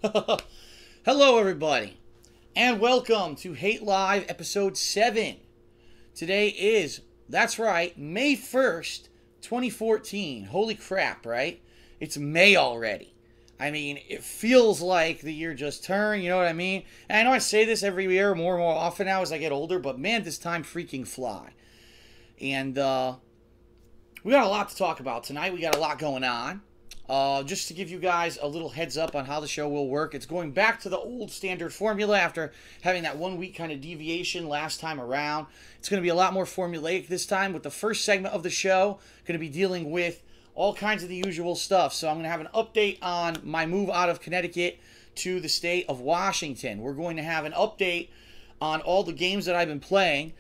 Hello, everybody, and welcome to Hate Live episode 7. Today is, that's right, May 1st, 2014. Holy crap, right? It's May already. I mean, it feels like the year just turned, you know what I mean? And I know I say this every year more and more often now as I get older, but man, does time freaking fly. And we got a lot to talk about tonight. We got a lot going on. Just to give you guys a little heads up on how the show will work, it's going back to the old standard formula after having that 1 week kind of deviation last time around. It's going to be a lot more formulaic this time, with the first segment of the show going to be dealing with all kinds of the usual stuff. So I'm going to have an update on my move out of Connecticut to the state of Washington. We're going to have an update on all the games that I've been playing,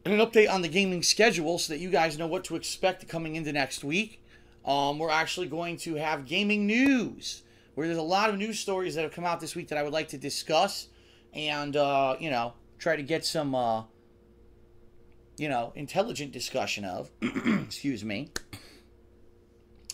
and an update on the gaming schedule so that you guys know what to expect coming into next week. We're actually going to have gaming news, where there's a lot of news stories that have come out this week that I would like to discuss and, try to get some, intelligent discussion of. Excuse me.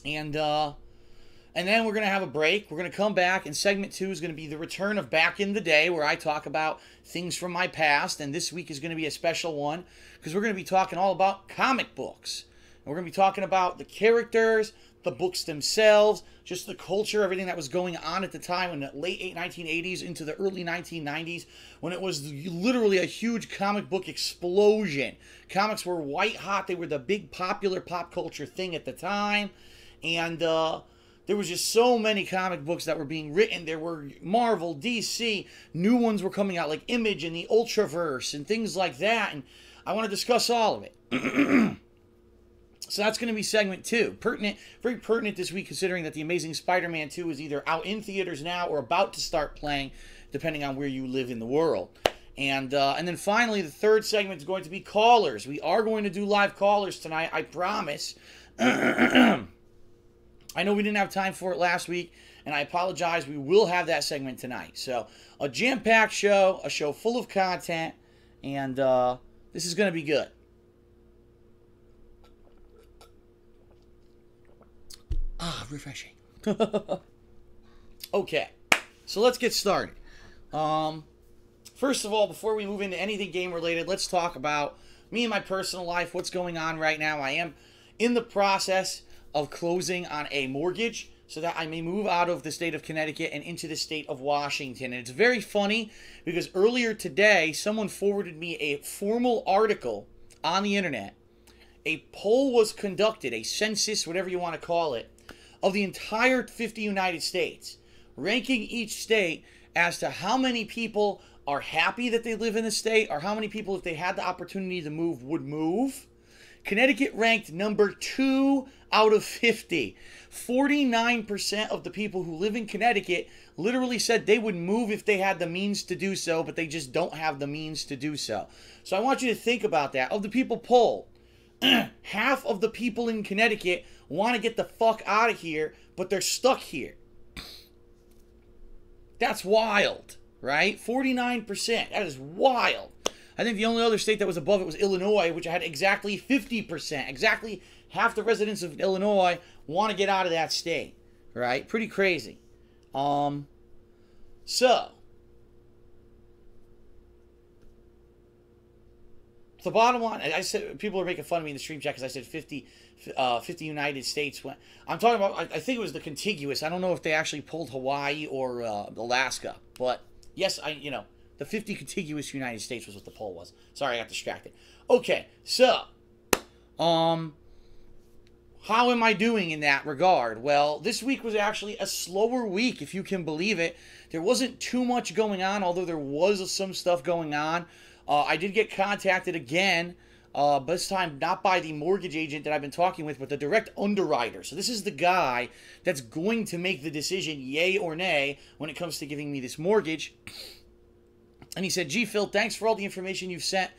And then we're going to have a break. We're going to come back, and segment 2 is going to be the return of Back in the Day, where I talk about things from my past. And this week is going to be a special one because we're going to be talking all about comic books. And we're going to be talking about the characters, the books themselves, just the culture, everything that was going on at the time in the late 1980s into the early 1990s, when it was literally a huge comic book explosion. Comics were white hot. They were the big popular pop culture thing at the time. And there was just so many comic books that were being written. There were Marvel, DC, new ones were coming out like Image and the Ultraverse and things like that. And I want to discuss all of it. So that's going to be segment 2. Pertinent, very pertinent this week, considering that The Amazing Spider-Man 2 is either out in theaters now or about to start playing, depending on where you live in the world. And then finally, the third segment is going to be callers. We are going to do live callers tonight, I promise. I know we didn't have time for it last week, and I apologize. We will have that segment tonight. So a jam-packed show, a show full of content, and this is going to be good. Refreshing. Okay, so let's get started. First of all, before we move into anything game related, let's talk about me and my personal life, what's going on right now. I am in the process of closing on a mortgage so that I may move out of the state of Connecticut and into the state of Washington. And it's very funny because earlier today, someone forwarded me a formal article on the internet. A poll was conducted, a census, whatever you want to call it, of the entire 50 United States, ranking each state as to how many people are happy that they live in the state, or how many people, if they had the opportunity to move, would move. Connecticut ranked number 2 out of 50. 49% of the people who live in Connecticut literally said they would move if they had the means to do so, but they just don't have the means to do so. So I want you to think about that. Of the people polled, half of the people in Connecticut want to get the fuck out of here, but they're stuck here. That's wild, right? 49%. That is wild. I think the only other state that was above it was Illinois, which had exactly 50%. Exactly half the residents of Illinois want to get out of that state, right? Pretty crazy. The bottom line, I said, people are making fun of me in the stream chat because I said 50 United States. I'm talking about, I think it was the contiguous. I don't know if they actually pulled Hawaii or Alaska, but yes, the 50 contiguous United States was what the poll was. Sorry, I got distracted. Okay, so, how am I doing in that regard? Well, this week was actually a slower week, if you can believe it. There wasn't too much going on, although there was some stuff going on. I did get contacted again, but this time not by the mortgage agent that I've been talking with, but the direct underwriter. So this is the guy that's going to make the decision, yay or nay, when it comes to giving me this mortgage. And he said, "Gee, Phil, thanks for all the information you've sent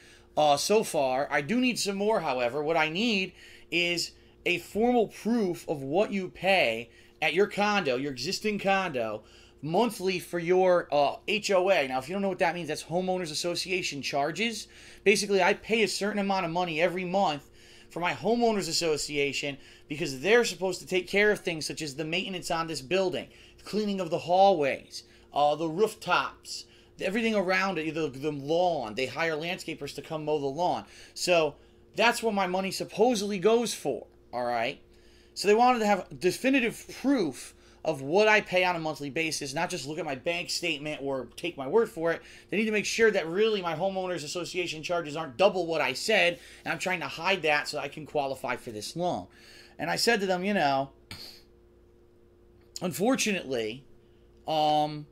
so far. I do need some more, however. What I need is a formal proof of what you pay at your condo, your existing condo, monthly for your HOA. Now, if you don't know what that means, that's Homeowners Association charges. Basically, I pay a certain amount of money every month for my homeowners association because they're supposed to take care of things such as the maintenance on this building, cleaning of the hallways, the rooftops, everything around it, the lawn. They hire landscapers to come mow the lawn. So that's what my money supposedly goes for, all right? So they wanted to have definitive proof of what I pay on a monthly basis, not just look at my bank statement or take my word for it. They need to make sure that really my homeowners association charges aren't double what I said, and I'm trying to hide that so I can qualify for this loan. And I said to them, you know, unfortunately, I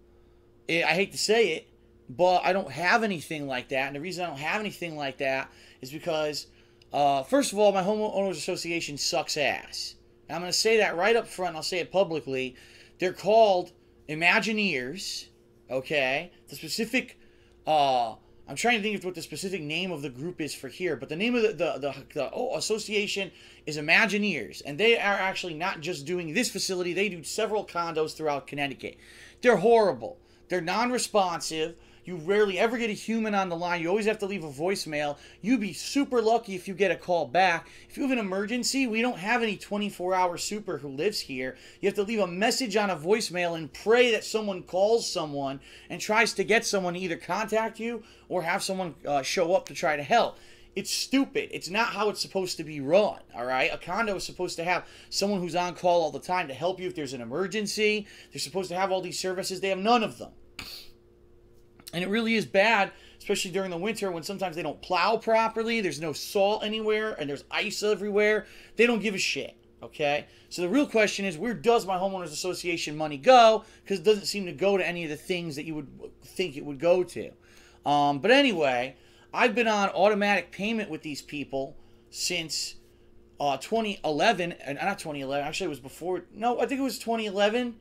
hate to say it, but I don't have anything like that. And the reason I don't have anything like that is because, first of all, my homeowners association sucks ass. And I'm going to say that right up front. I'll say it publicly. They're called Imagineers, okay? The specific, I'm trying to think of what the specific name of the group is for here, but the name of the association is Imagineers, and they are actually not just doing this facility. They do several condos throughout Connecticut. They're horrible. They're non-responsive. You rarely ever get a human on the line. You always have to leave a voicemail. You'd be super lucky if you get a call back. If you have an emergency, we don't have any 24-hour super who lives here. You have to leave a message on a voicemail and pray that someone calls someone and tries to get someone to either contact you or have someone show up to try to help. It's stupid. It's not how it's supposed to be run, all right? A condo is supposed to have someone who's on call all the time to help you if there's an emergency. They're supposed to have all these services. They have none of them. And it really is bad, especially during the winter when sometimes they don't plow properly, there's no salt anywhere, and there's ice everywhere. They don't give a shit, okay? So the real question is, where does my homeowners association money go? Because it doesn't seem to go to any of the things that you would think it would go to. But anyway, I've been on automatic payment with these people since 2011, and not 2011, actually it was before, no, I think it was 2011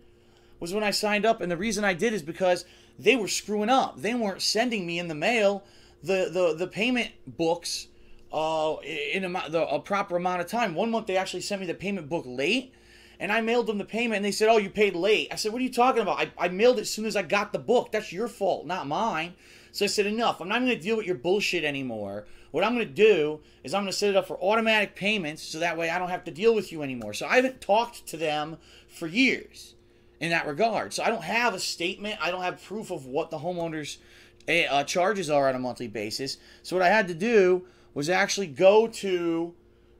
was when I signed up, and the reason I did is because they were screwing up. They weren't sending me in the mail the payment books in a proper amount of time. One month they actually sent me the payment book late, and I mailed them the payment, and they said, oh, you paid late. I said, what are you talking about? I mailed it as soon as I got the book. That's your fault, not mine. So I said, enough. I'm not going to deal with your bullshit anymore. What I'm going to do is I'm going to set it up for automatic payments so that way I don't have to deal with you anymore. So I haven't talked to them for years in that regard. So I don't have a statement. I don't have proof of what the homeowners' charges are on a monthly basis. So what I had to do was actually go to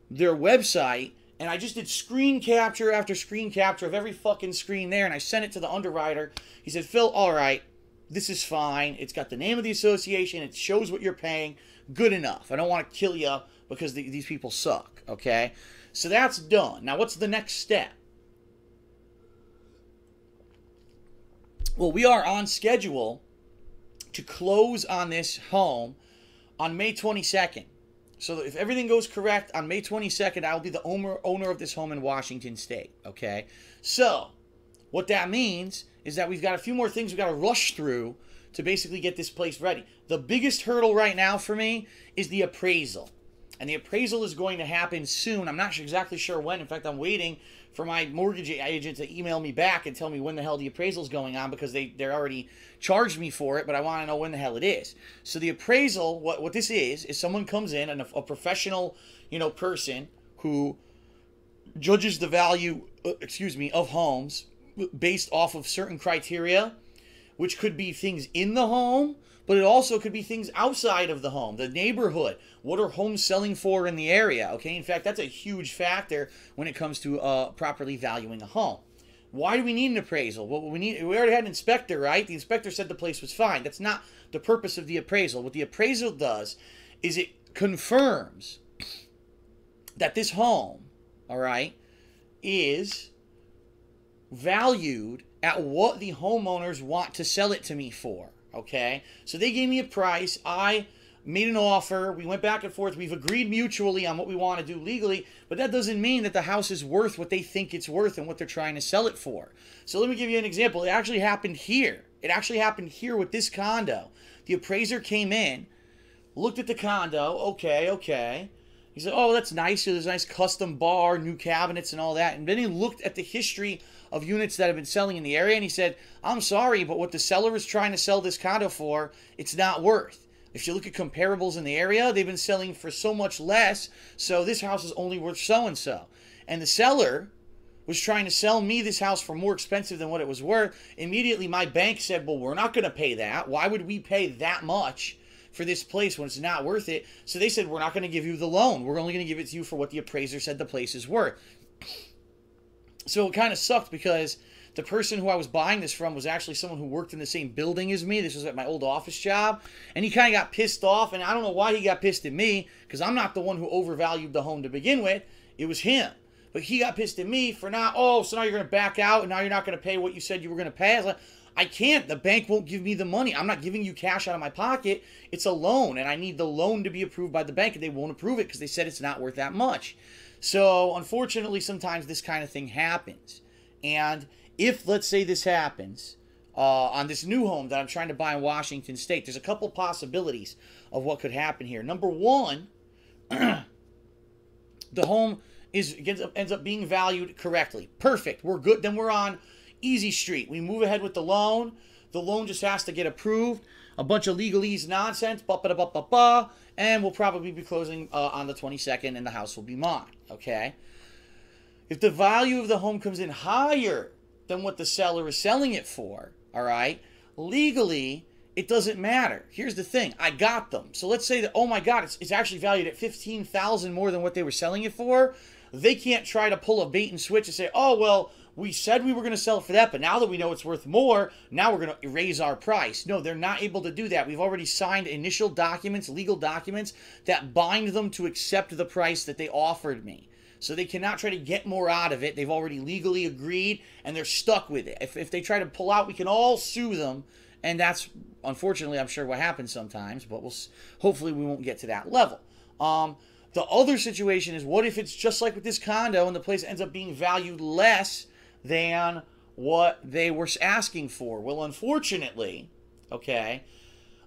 their website, and I just did screen capture after screen capture of every fucking screen there, and I sent it to the underwriter. He said, Phil, all right, this is fine. It's got the name of the association. It shows what you're paying. Good enough. I don't want to kill you because these people suck, okay? So that's done. Now, what's the next step? Well, we are on schedule to close on this home on May 22nd. So if everything goes correct, on May 22nd, I'll be the owner of this home in Washington State, okay? So what that means is that we've got a few more things we've got to rush through to basically get this place ready. The biggest hurdle right now for me is the appraisal. And the appraisal is going to happen soon. I'm not exactly sure when. In fact, I'm waiting for my mortgage agent to email me back and tell me when the hell the appraisal is going on because they're already charged me for it, but I want to know when the hell it is. So the appraisal, what this is someone comes in and a professional, person who judges the value, of homes based off of certain criteria, which could be things in the home, but it also could be things outside of the home, the neighborhood. What are homes selling for in the area? Okay, in fact, that's a huge factor when it comes to properly valuing a home. Why do we need an appraisal? Well, we already had an inspector, right? The inspector said the place was fine. That's not the purpose of the appraisal. What the appraisal does is it confirms that this home, all right, is valued at what the homeowners want to sell it to me for. Okay, so they gave me a price. I made an offer. We went back and forth. We've agreed mutually on what we want to do legally, but that doesn't mean that the house is worth what they think it's worth and what they're trying to sell it for. So let me give you an example. It actually happened here. It actually happened here with this condo. The appraiser came in, looked at the condo. Okay. He said, oh, that's nice. There's a nice custom bar, new cabinets and all that. And then he looked at the history of units that have been selling in the area, and he said, I'm sorry, but what the seller is trying to sell this condo for, it's not worth. If you look at comparables in the area, they've been selling for so much less, so this house is only worth so-and-so. And the seller was trying to sell me this house for more expensive than what it was worth. Immediately, my bank said, well, we're not going to pay that. Why would we pay that much for this place when it's not worth it? So they said, we're not going to give you the loan. We're only going to give it to you for what the appraiser said the place is worth. So it kind of sucked because the person who I was buying this from was actually someone who worked in the same building as me. This was at my old office job. And he kind of got pissed off. And I don't know why he got pissed at me, because I'm not the one who overvalued the home to begin with. It was him. But he got pissed at me for not, oh, so now you're going to back out and now you're not going to pay what you said you were going to pay. I was like, I can't. The bank won't give me the money. I'm not giving you cash out of my pocket. It's a loan, and I need the loan to be approved by the bank, and they won't approve it because they said it's not worth that much. So, unfortunately, sometimes this kind of thing happens. And if, let's say this happens on this new home that I'm trying to buy in Washington State, there's a couple possibilities of what could happen here. Number one, the home ends up being valued correctly. Perfect. We're good. Then we're on easy street. We move ahead with the loan. The loan just has to get approved. A bunch of legalese nonsense. And we'll probably be closing on the 22nd, and the house will be mine. Okay? If the value of the home comes in higher than what the seller is selling it for, all right, legally, it doesn't matter. Here's the thing. I got them. So let's say that, oh my God, it's actually valued at $15,000 more than what they were selling it for. They can't try to pull a bait and switch and say, oh, well, we said we were going to sell it for that, but now that we know it's worth more, now we're going to raise our price. No, they're not able to do that. We've already signed initial documents, legal documents, that bind them to accept the price that they offered me. So they cannot try to get more out of it. They've already legally agreed, and they're stuck with it. If they try to pull out, we can all sue them, and that's, unfortunately, I'm sure what happens sometimes, but hopefully we won't get to that level. The other situation is, what if it's just like with this condo and the place ends up being valued less than what they were asking for? Well, unfortunately, okay,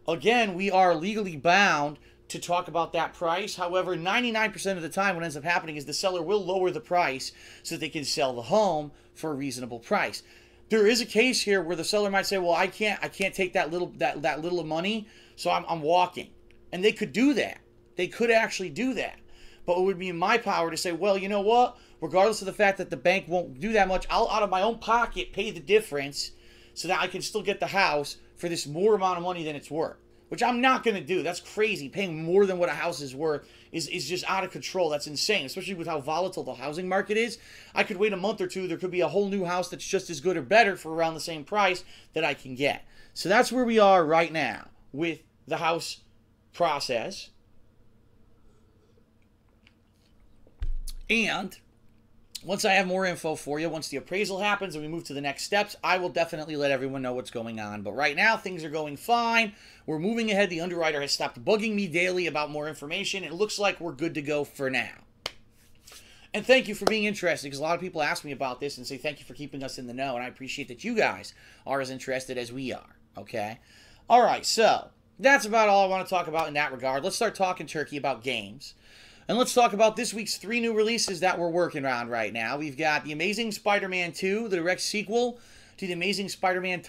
again, we are legally bound to talk about that price. However, 99% of the time what ends up happening is the seller will lower the price so that they can sell the home for a reasonable price. There is a case here where the seller might say, well, I can't take that little money, so I'm walking. And they could do that. They could actually do that. But it would be in my power to say, well, you know what? Regardless of the fact that the bank won't do that much, I'll, out of my own pocket, pay the difference so that I can still get the house for this more amount of money than it's worth. Which I'm not going to do. That's crazy. Paying more than what a house is worth is just out of control. That's insane, especially with how volatile the housing market is. I could wait a month or two. There could be a whole new house that's just as good or better for around the same price that I can get. So that's where we are right now with the house process. And once I have more info for you, once the appraisal happens and we move to the next steps, I will definitely let everyone know what's going on. But right now, things are going fine. We're moving ahead. The underwriter has stopped bugging me daily about more information. It looks like we're good to go for now. And thank you for being interested, because a lot of people ask me about this and say thank you for keeping us in the know, and I appreciate that you guys are as interested as we are, okay? All right, so that's about all I want to talk about in that regard. Let's start talking turkey about games. And let's talk about this week's 3 new releases that we're working on right now. We've got The Amazing Spider-Man 2, the direct sequel to the Amazing Spider-Man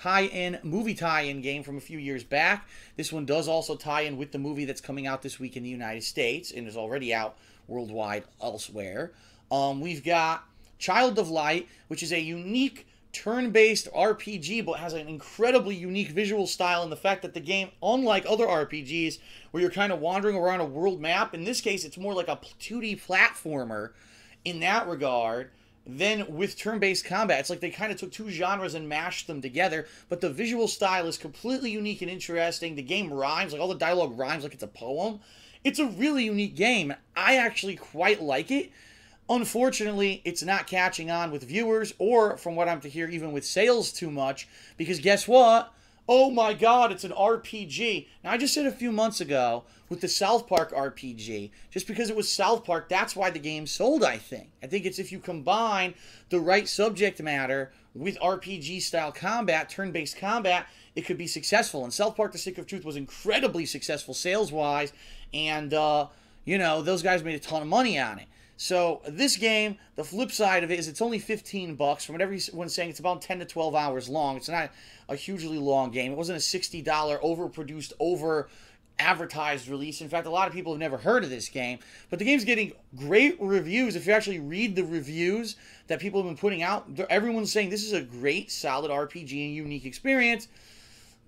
movie tie-in game from a few years back. This one does also tie in with the movie that's coming out this week in the United States and is already out worldwide elsewhere. We've got Child of Light, which is a unique turn-based RPG, but has an incredibly unique visual style, and the fact that the game, unlike other RPGs where you're kind of wandering around a world map, in this case it's more like a 2D platformer in that regard than with turn-based combat. It's like they kind of took 2 genres and mashed them together, but the visual style is completely unique and interesting. The game rhymes, like all the dialogue rhymes like it's a poem. It's a really unique game. I actually quite like it. Unfortunately, it's not catching on with viewers, or from what I'm to hear, even with sales too much, because guess what? Oh my God, it's an RPG. Now, I just said a few months ago with the South Park RPG, just because it was South Park, that's why the game sold, I think. I think it's if you combine the right subject matter with RPG-style combat, turn-based combat, it could be successful. And South Park: The Stick of Truth was incredibly successful sales-wise, and, you know, those guys made a ton of money on it. So this game, the flip side of it is it's only $15. From what everyone's saying, it's about 10 to 12 hours long. It's not a hugely long game. It wasn't a $60 overproduced, advertised release. In fact, a lot of people have never heard of this game, but the game's getting great reviews. If you actually read the reviews that people have been putting out, everyone's saying this is a great, solid RPG and unique experience,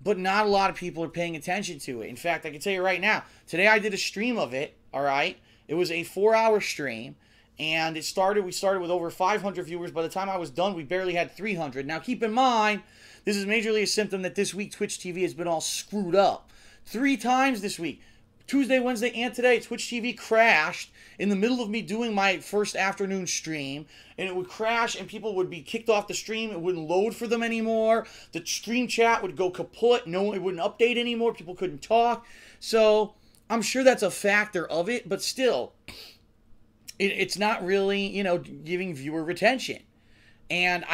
but not a lot of people are paying attention to it. In fact, I can tell you right now, today I did a stream of it, all right? It was a 4-hour stream, and we started with over 500 viewers. By the time I was done, we barely had 300. Now, keep in mind, this is majorly a symptom that this week Twitch TV has been all screwed up. 3 times this week. Tuesday, Wednesday, and today, Twitch TV crashed in the middle of me doing my first afternoon stream, and it would crash, and people would be kicked off the stream. It wouldn't load for them anymore. The stream chat would go kaput. No, it wouldn't update anymore. People couldn't talk. So I'm sure that's a factor of it, but still, it's not really, you know, giving viewer retention. And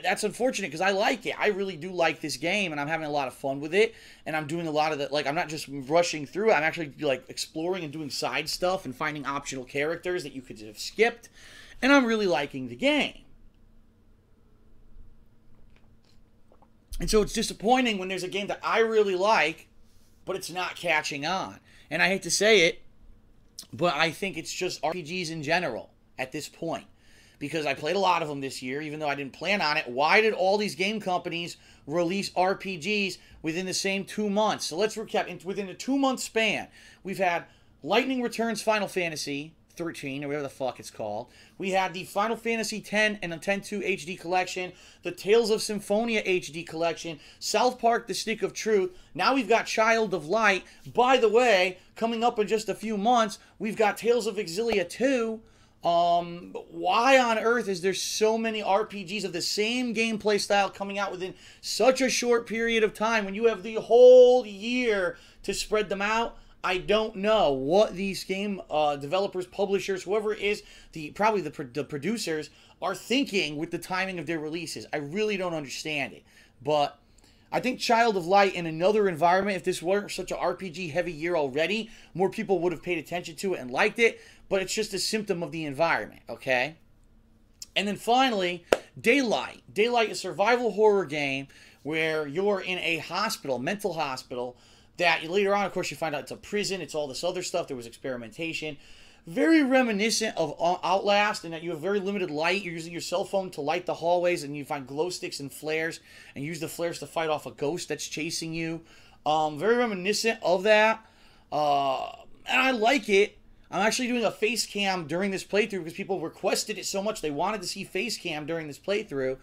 that's unfortunate because I like it. I really do like this game, and I'm having a lot of fun with it. And I'm doing a lot of the, like, I'm not just rushing through it. I'm actually, like, exploring and doing side stuff and finding optional characters that you could have skipped. And I'm really liking the game. And so it's disappointing when there's a game that I really like, but it's not catching on. And I hate to say it, but I think it's just RPGs in general at this point. Because I played a lot of them this year, even though I didn't plan on it. Why did all these game companies release RPGs within the same 2 months? So let's recap. Within a 2-month span, we've had Lightning Returns Final Fantasy 13, or whatever the fuck it's called. We had the Final Fantasy 10 and the 10-2 HD Collection, the Tales of Symphonia HD Collection, South Park The Stick of Truth. Now we've got Child of Light. By the way, coming up in just a few months, we've got Tales of Exilia 2. Why on earth is there so many RPGs of the same gameplay style coming out within such a short period of time when you have the whole year to spread them out? I don't know what these game developers, publishers, whoever it is, probably the producers, are thinking with the timing of their releases. I really don't understand it. But I think Child of Light in another environment, if this weren't such an RPG-heavy year already, more people would have paid attention to it and liked it. But it's just a symptom of the environment, okay? And then finally, Daylight. Daylight is a survival horror game where you're in a hospital, mental hospital, that later on, of course, you find out it's a prison. It's all this other stuff. There was experimentation. Very reminiscent of Outlast in that you have very limited light. You're using your cell phone to light the hallways, and you find glow sticks and flares, and use the flares to fight off a ghost that's chasing you. Very reminiscent of that. And I like it. I'm actually doing a face cam during this playthrough because people requested it so much. They wanted to see face cam during this playthrough.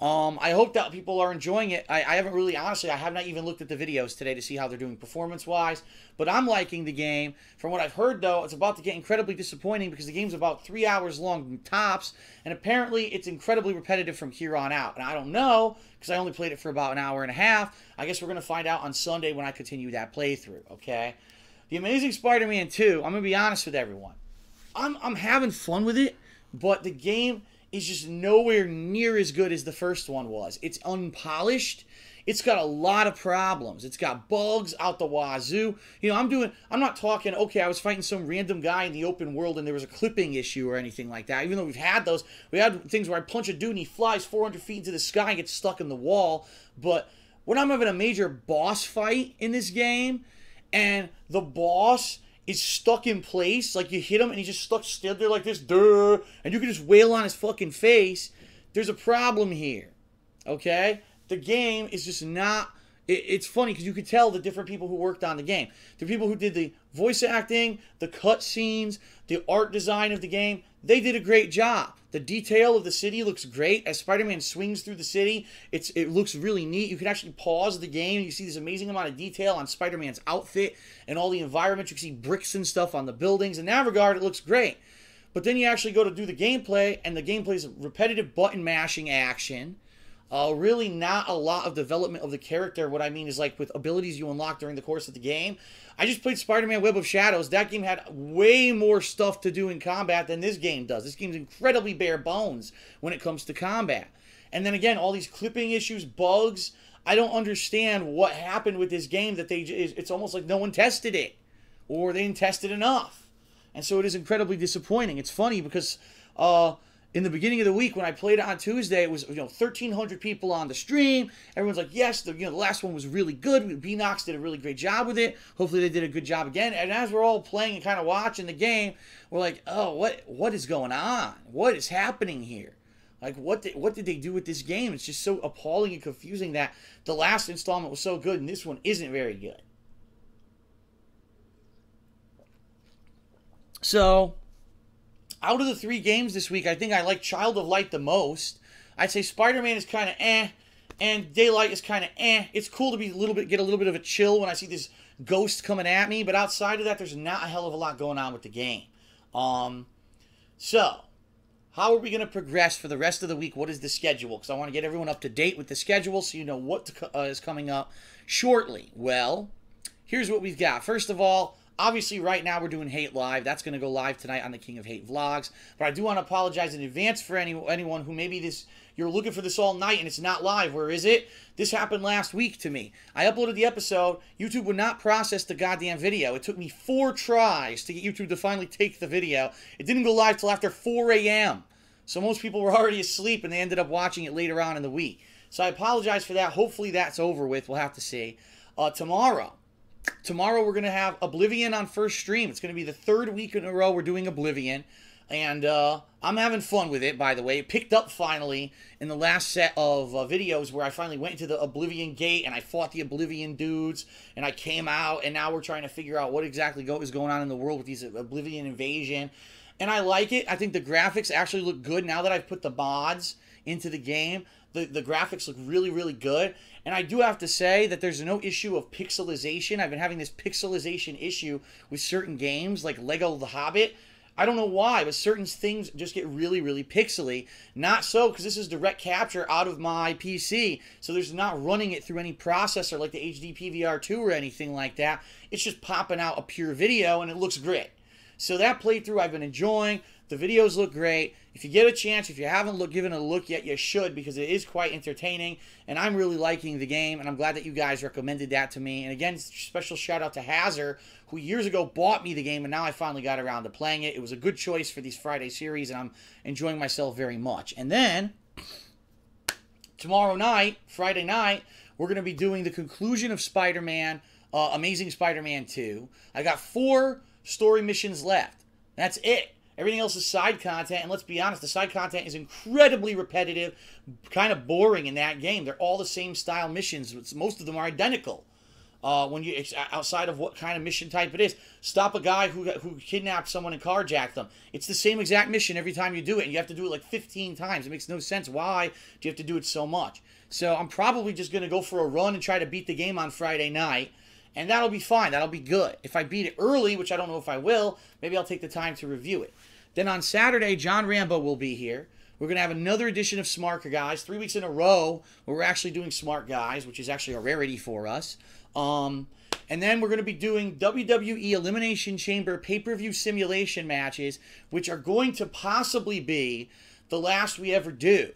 I hope that people are enjoying it. I haven't really, honestly, I have not even looked at the videos today to see how they're doing performance-wise. But I'm liking the game. From what I've heard, though, it's about to get incredibly disappointing because the game's about 3 hours long tops. And apparently, it's incredibly repetitive from here on out. And I don't know because I only played it for about an hour and a half. I guess we're going to find out on Sunday when I continue that playthrough, okay? The Amazing Spider-Man 2, I'm going to be honest with everyone. I'm having fun with it, but the game is just nowhere near as good as the first one was. It's unpolished. It's got a lot of problems. It's got bugs out the wazoo. You know, I'm not talking, okay, I was fighting some random guy in the open world and there was a clipping issue or anything like that. Even though we've had those. We had things where I punch a dude and he flies 400 feet into the sky and gets stuck in the wall. But when I'm having a major boss fight in this game, and the boss is stuck in place, like you hit him and he's just stuck still there like this, duh, and you can just wail on his fucking face, there's a problem here, okay? The game is just not, it's funny because you could tell the different people who worked on the game. The people who did the voice acting, the cutscenes, the art design of the game, they did a great job. The detail of the city looks great. As Spider-Man swings through the city, it looks really neat. You can actually pause the game and you see this amazing amount of detail on Spider-Man's outfit and all the environments. You can see bricks and stuff on the buildings. In that regard, it looks great. But then you actually go to do the gameplay, and the gameplay is repetitive button mashing action. Really not a lot of development of the character. What I mean is like with abilities you unlock during the course of the game. I just played Spider-Man Web of Shadows. That game had way more stuff to do in combat than this game does. This game's incredibly bare bones when it comes to combat. And then again, all these clipping issues, bugs. I don't understand what happened with this game that it's almost like no one tested it. Or they didn't test it enough. And so it is incredibly disappointing. It's funny because in the beginning of the week when I played it on Tuesday, it was 1,300 people on the stream. Everyone's like, yes, the last one was really good. B-Nox did a really great job with it. Hopefully they did a good job again. And as we're all playing and kind of watching the game, we're like, oh, what is going on? What is happening here? Like, what did they do with this game? It's just so appalling and confusing that the last installment was so good and this one isn't very good. So, out of the 3 games this week, I think I like Child of Light the most. I'd say Spider-Man is kind of and Daylight is kind of It's cool to be get a little bit of a chill when I see this ghost coming at me, but outside of that, there's not a hell of a lot going on with the game. So, how are we going to progress for the rest of the week? What is the schedule? Because I want to get everyone up to date with the schedule so you know what is coming up shortly. Well, here's what we've got. First of all, obviously, right now we're doing Hate Live. That's going to go live tonight on the King of Hate Vlogs. But I do want to apologize in advance for anyone who maybe you're looking for this all night and it's not live. Where is it? This happened last week to me. I uploaded the episode. YouTube would not process the goddamn video. It took me 4 tries to get YouTube to finally take the video. It didn't go live till after 4 a.m. So most people were already asleep and they ended up watching it later on in the week. So I apologize for that. Hopefully that's over with. We'll have to see. Tomorrow we're going to have Oblivion on first stream. It's going to be the 3rd week in a row we're doing Oblivion. And I'm having fun with it, by the way. It picked up finally in the last set of videos where I finally went into the Oblivion gate and I fought the Oblivion dudes and I came out and now we're trying to figure out what exactly is going on in the world with these Oblivion invasion. And I like it. I think the graphics actually look good now that I've put the mods into the game. The graphics look really, really good. And I do have to say that there's no issue of pixelization. I've been having this pixelization issue with certain games like Lego The Hobbit. I don't know why, but certain things just get really, really pixely. Not so, because this is direct capture out of my PC. So there's not running it through any processor like the HD PVR2 or anything like that. It's just popping out a pure video and it looks great. So that playthrough I've been enjoying. The videos look great. If you get a chance, if you haven't given it a look yet, you should, because it is quite entertaining. And I'm really liking the game, and I'm glad that you guys recommended that to me. And again, special shout out to Hazard, who years ago bought me the game, and now I finally got around to playing it. It was a good choice for these Friday series, and I'm enjoying myself very much. And then, tomorrow night, Friday night, we're going to be doing the conclusion of Spider-Man, Amazing Spider-Man 2. I got 4 story missions left. That's it. Everything else is side content, and let's be honest, the side content is incredibly repetitive, kind of boring in that game. They're all the same style missions. Most of them are identical. Outside of what kind of mission type it is. Stop a guy who kidnapped someone and carjacked them. It's the same exact mission every time you do it, and you have to do it like 15 times. It makes no sense. Why do you have to do it so much? So I'm probably just going to go for a run and try to beat the game on Friday night. And that'll be fine. That'll be good. If I beat it early, which I don't know if I will, maybe I'll take the time to review it. Then on Saturday, John Rambo will be here. We're going to have another edition of Smart Guys, 3 weeks in a row, where we're actually doing Smart Guys, which is actually a rarity for us. And then we're going to be doing WWE Elimination Chamber pay-per-view simulation matches, which are going to possibly be the last we ever do.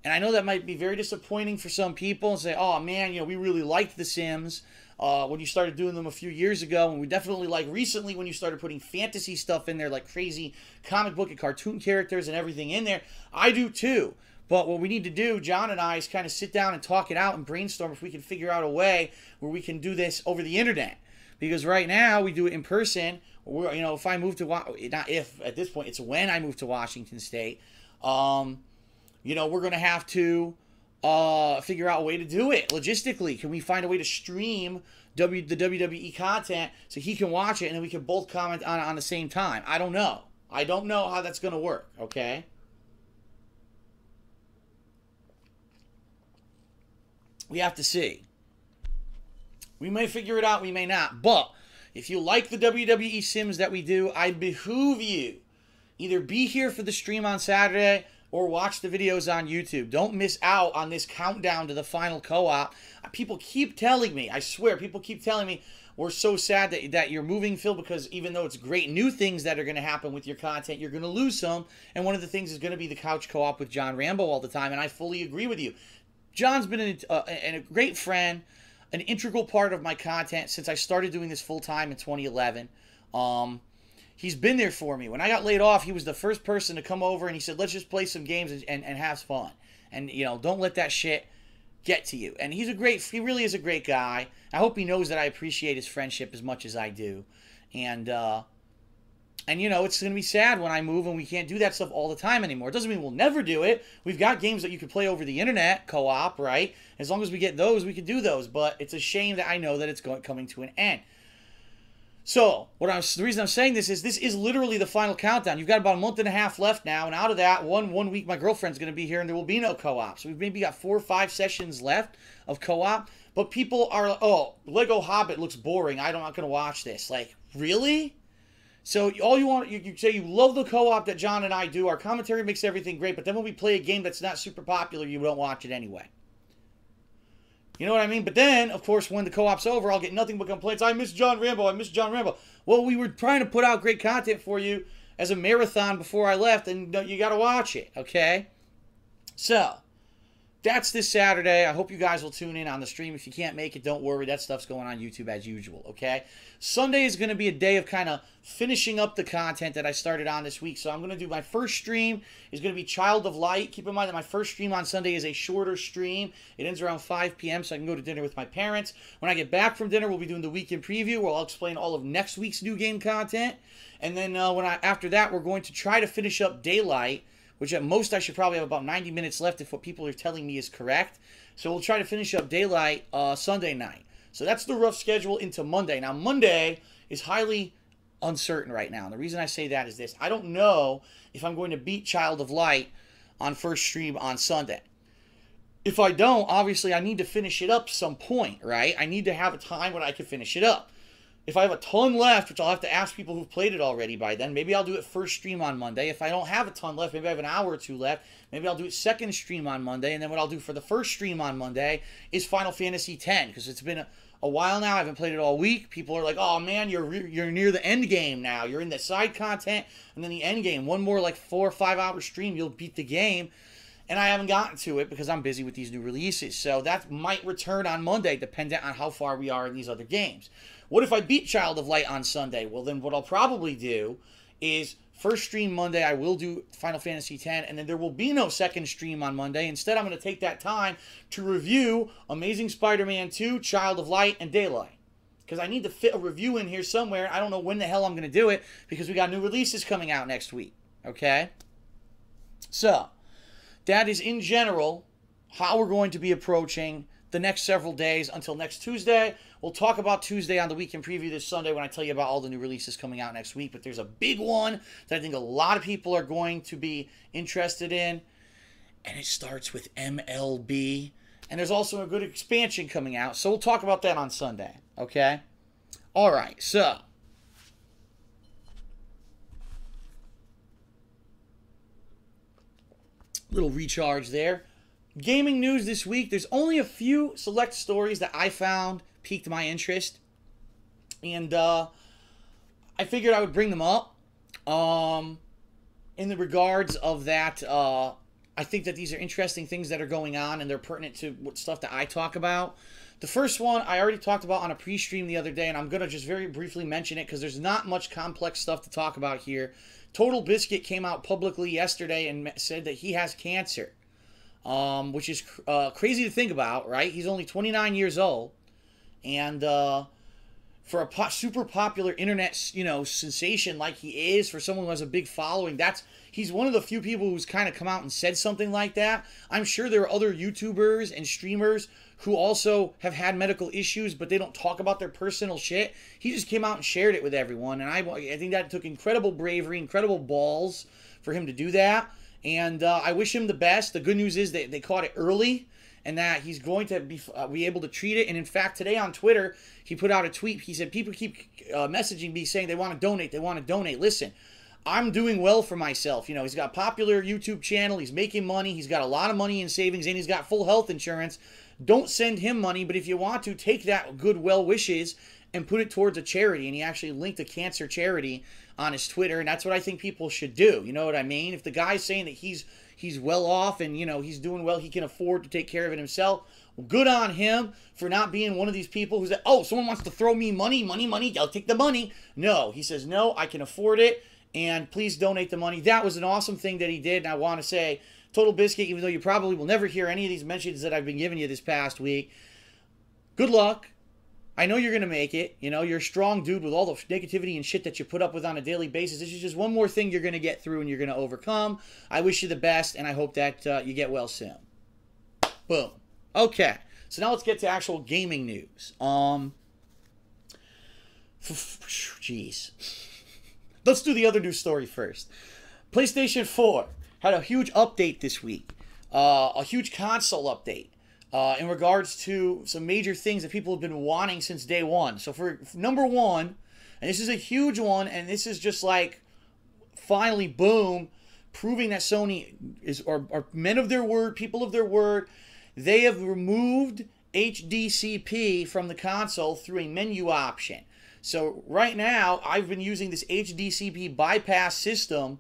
And I know that might be very disappointing for some people and say, oh man, we really liked The Sims when you started doing them a few years ago, and we definitely like recently when you started putting fantasy stuff in there, like crazy comic book and cartoon characters and everything in there. I do too. But what we need to do, John and I, is kind of sit down and talk it out and brainstorm if we can figure out a way where we can do this over the internet. Because right now we do it in person. If I move to not if at this point, it's when I move to Washington State. We're going to have to figure out a way to do it logistically. Can we find a way to stream the WWE content so he can watch it and then we can both comment on it on the same time? I don't know. I don't know how that's going to work, okay? We have to see. We may figure it out, we may not. But if you like the WWE Sims that we do, I behoove you. Either be here for the stream on Saturday or watch the videos on YouTube. Don't miss out on this countdown to the final co-op. People keep telling me, I swear, people keep telling me, we're so sad that you're moving, Phil, because even though it's great new things that are going to happen with your content, you're going to lose some. And one of the things is going to be the couch co-op with John Rambo all the time, and I fully agree with you. John's been a great friend, an integral part of my content since I started doing this full-time in 2011. he's been there for me. When I got laid off, he was the first person to come over and he said, let's just play some games and have fun. And, you know, don't let that shit get to you. And he really is a great guy. I hope he knows that I appreciate his friendship as much as I do. And you know, it's going to be sad when I move and we can't do that stuff all the time anymore. It doesn't mean we'll never do it. We've got games that you can play over the internet, co-op, right? As long as we get those, we can do those. But it's a shame that I know that it's coming to an end. So, the reason I'm saying this is literally the final countdown. You've got about a month and a half left now, and out of that, one week my girlfriend's going to be here, and there will be no co-op. So we've maybe got 4 or 5 sessions left of co-op. But people are like, oh, Lego Hobbit looks boring. I'm not going to watch this. Like, really? So all you want, you say you love the co-op that John and I do. Our commentary makes everything great, but then when we play a game that's not super popular, you don't watch it anyway. You know what I mean? But then, of course, when the co-op's over, I'll get nothing but complaints. I miss John Rambo. I miss John Rambo. Well, we were trying to put out great content for you as a marathon before I left, and you got to watch it, okay? So, that's this Saturday. I hope you guys will tune in on the stream. If you can't make it, don't worry. That stuff's going on YouTube as usual, okay? Sunday is going to be a day of kind of finishing up the content that I started on this week. So I'm going to do my first stream is going to be Child of Light. Keep in mind that my first stream on Sunday is a shorter stream. It ends around 5 p.m. so I can go to dinner with my parents. When I get back from dinner, we'll be doing the weekend preview where I'll explain all of next week's new game content. And then after that, we're going to try to finish up Daylight, which at most I should probably have about 90 minutes left if what people are telling me is correct. So we'll try to finish up Daylight Sunday night. So that's the rough schedule into Monday. Now, Monday is highly uncertain right now. And the reason I say that is this. I don't know if I'm going to beat Child of Light on first stream on Sunday. If I don't, obviously I need to finish it up some point, right? I need to have a time when I can finish it up. If I have a ton left, which I'll have to ask people who've played it already by then, maybe I'll do it first stream on Monday. If I don't have a ton left, maybe I have an hour or two left, maybe I'll do it second stream on Monday. And then what I'll do for the first stream on Monday is Final Fantasy X, because it's been a while now. I haven't played it all week. People are like, oh man, you're near the end game now. You're in the side content and then the end game. One more like 4 or 5 hour stream, you'll beat the game. And I haven't gotten to it because I'm busy with these new releases. So that might return on Monday, depending on how far we are in these other games. What if I beat Child of Light on Sunday? Well, then what I'll probably do is first stream Monday, I will do Final Fantasy X, and then there will be no second stream on Monday. Instead, I'm going to take that time to review Amazing Spider-Man 2, Child of Light, and Daylight. Because I need to fit a review in here somewhere. I don't know when the hell I'm going to do it because we got new releases coming out next week. Okay? So, that is in general how we're going to be approaching the next several days until next Tuesday. We'll talk about Tuesday on the weekend preview this Sunday when I tell you about all the new releases coming out next week. But there's a big one that I think a lot of people are going to be interested in. And it starts with MLB. And there's also a good expansion coming out. So we'll talk about that on Sunday. Okay? All right. So, little recharge there. Gaming news this week. There's only a few select stories that I found piqued my interest. And I figured I would bring them up. In the regards of that, I think that these are interesting things that are going on and they're pertinent to what stuff that I talk about. The first one I already talked about on a pre-stream the other day, and I'm going to just very briefly mention it because there's not much complex stuff to talk about here. TotalBiscuit came out publicly yesterday and said that he has cancer. Which is crazy to think about, right? He's only 29 years old, and for a super popular internet, sensation like he is, for someone who has a big following, he's one of the few people who's kind of come out and said something like that. I'm sure there are other YouTubers and streamers who also have had medical issues, but they don't talk about their personal shit. He just came out and shared it with everyone, and I think that took incredible bravery, incredible balls for him to do that. And I wish him the best. The good news is that they caught it early and that he's going to be able to treat it. And in fact, today on Twitter, he put out a tweet. He said, people keep messaging me saying they want to donate. They want to donate. Listen, I'm doing well for myself. He's got a popular YouTube channel. He's making money. He's got a lot of money in savings, and he's got full health insurance. Don't send him money, but if you want to, take that good well wishes and put it towards a charity. And he actually linked a cancer charity on his Twitter, and that's what I think people should do. You know what I mean? If the guy's saying that he's well off and, you know, he's doing well, he can afford to take care of it himself, well, good on him for not being one of these people who's like, oh, someone wants to throw me money, I'll take the money. No, he says, no, I can afford it, and please donate the money. That was an awesome thing that he did, and I want to say, TotalBiscuit, even though you probably will never hear any of these mentions that I've been giving you this past week, good luck. I know you're going to make it. You know, you're a strong dude with all the negativity and shit that you put up with on a daily basis. This is just one more thing you're going to get through and you're going to overcome. I wish you the best, and I hope that you get well soon. Boom. Okay. So now let's get to actual gaming news. Jeez. Let's do the other news story first. PlayStation 4 had a huge update this week. A huge console update. In regards to some major things that people have been wanting since day one. So for number one, and this is a huge one, and this is just like finally, boom, proving that Sony are men of their word, people of their word. They have removed HDCP from the console through a menu option. So right now, I've been using this HDCP bypass system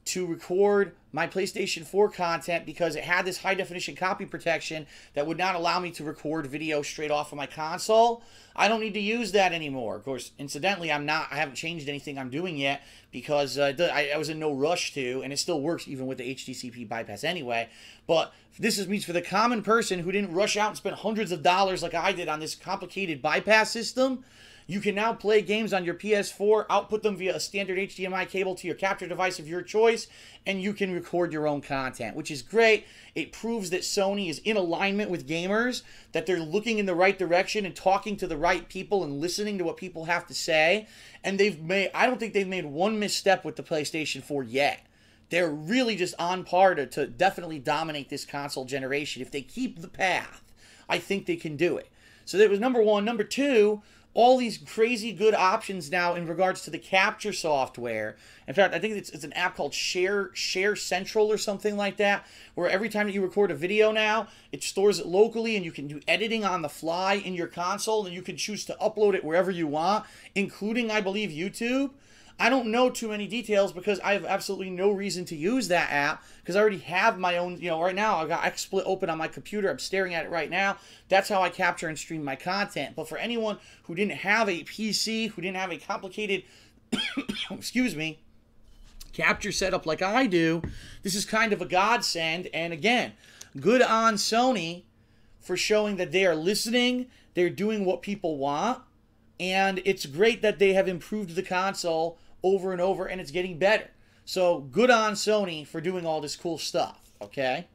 to record my PlayStation 4 content because it had this high definition copy protection that would not allow me to record video straight off of my console. I don't need to use that anymore. Of course, incidentally, I haven't changed anything I'm doing yet because I was in no rush to, and it still works even with the HDCP bypass anyway. But this means for the common person who didn't rush out and spend hundreds of dollars like I did on this complicated bypass system, you can now play games on your PS4, output them via a standard HDMI cable to your capture device of your choice, and you can record your own content, which is great. It proves that Sony is in alignment with gamers, that they're looking in the right direction and talking to the right people and listening to what people have to say. And I don't think they've made one misstep with the PlayStation 4 yet. They're really just on par to definitely dominate this console generation. If they keep the path, I think they can do it. So that was number one. Number two, all these crazy good options now in regards to the capture software. In fact, I think it's an app called Share Central or something like that, where every time that you record a video now, it stores it locally and you can do editing on the fly in your console, and you can choose to upload it wherever you want, including, I believe, YouTube. I don't know too many details because I have absolutely no reason to use that app because I already have my own, you know, right now I've got XSplit open on my computer. I'm staring at it right now. That's how I capture and stream my content. But for anyone who didn't have a PC, who didn't have a complicated, excuse me, capture setup like I do, this is kind of a godsend. And again, good on Sony for showing that they are listening, they're doing what people want, and it's great that they have improved the console over and over, and it's getting better. So good on Sony for doing all this cool stuff, okay?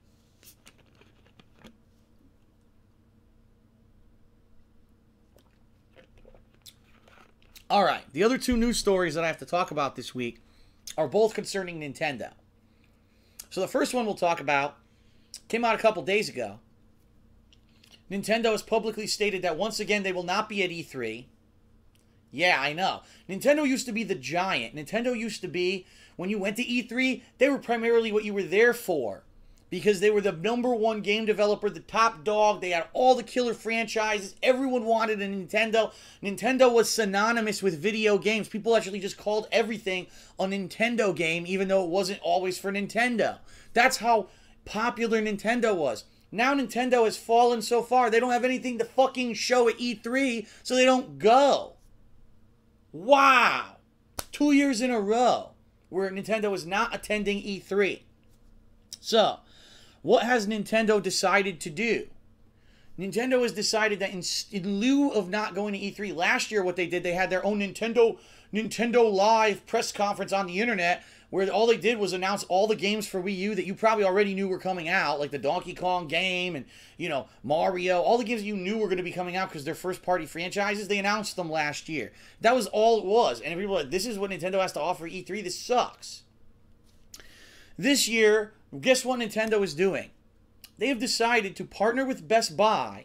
All right, the other two news stories that I have to talk about this week are both concerning Nintendo. So the first one we'll talk about came out a couple days ago. Nintendo has publicly stated that once again they will not be at E3. Yeah, I know. Nintendo used to be the giant. Nintendo used to be, when you went to E3, they were primarily what you were there for. Because they were the #1 game developer, the top dog. They had all the killer franchises. Everyone wanted a Nintendo. Nintendo was synonymous with video games. People actually just called everything a Nintendo game, even though it wasn't always for Nintendo. That's how popular Nintendo was. Now Nintendo has fallen so far, they don't have anything to fucking show at E3, so they don't go. Wow! 2 years in a row where Nintendo is not attending E3. So, what has Nintendo decided to do? Nintendo has decided that in lieu of not going to E3, last year what they did, they had their own Nintendo Live press conference on the internet where all they did was announce all the games for Wii U that you probably already knew were coming out, like the Donkey Kong game and, you know, Mario. All the games you knew were going to be coming out because they're first-party franchises. They announced them last year. That was all it was. And people were like, this is what Nintendo has to offer E3. This sucks. This year, guess what Nintendo is doing? They have decided to partner with Best Buy.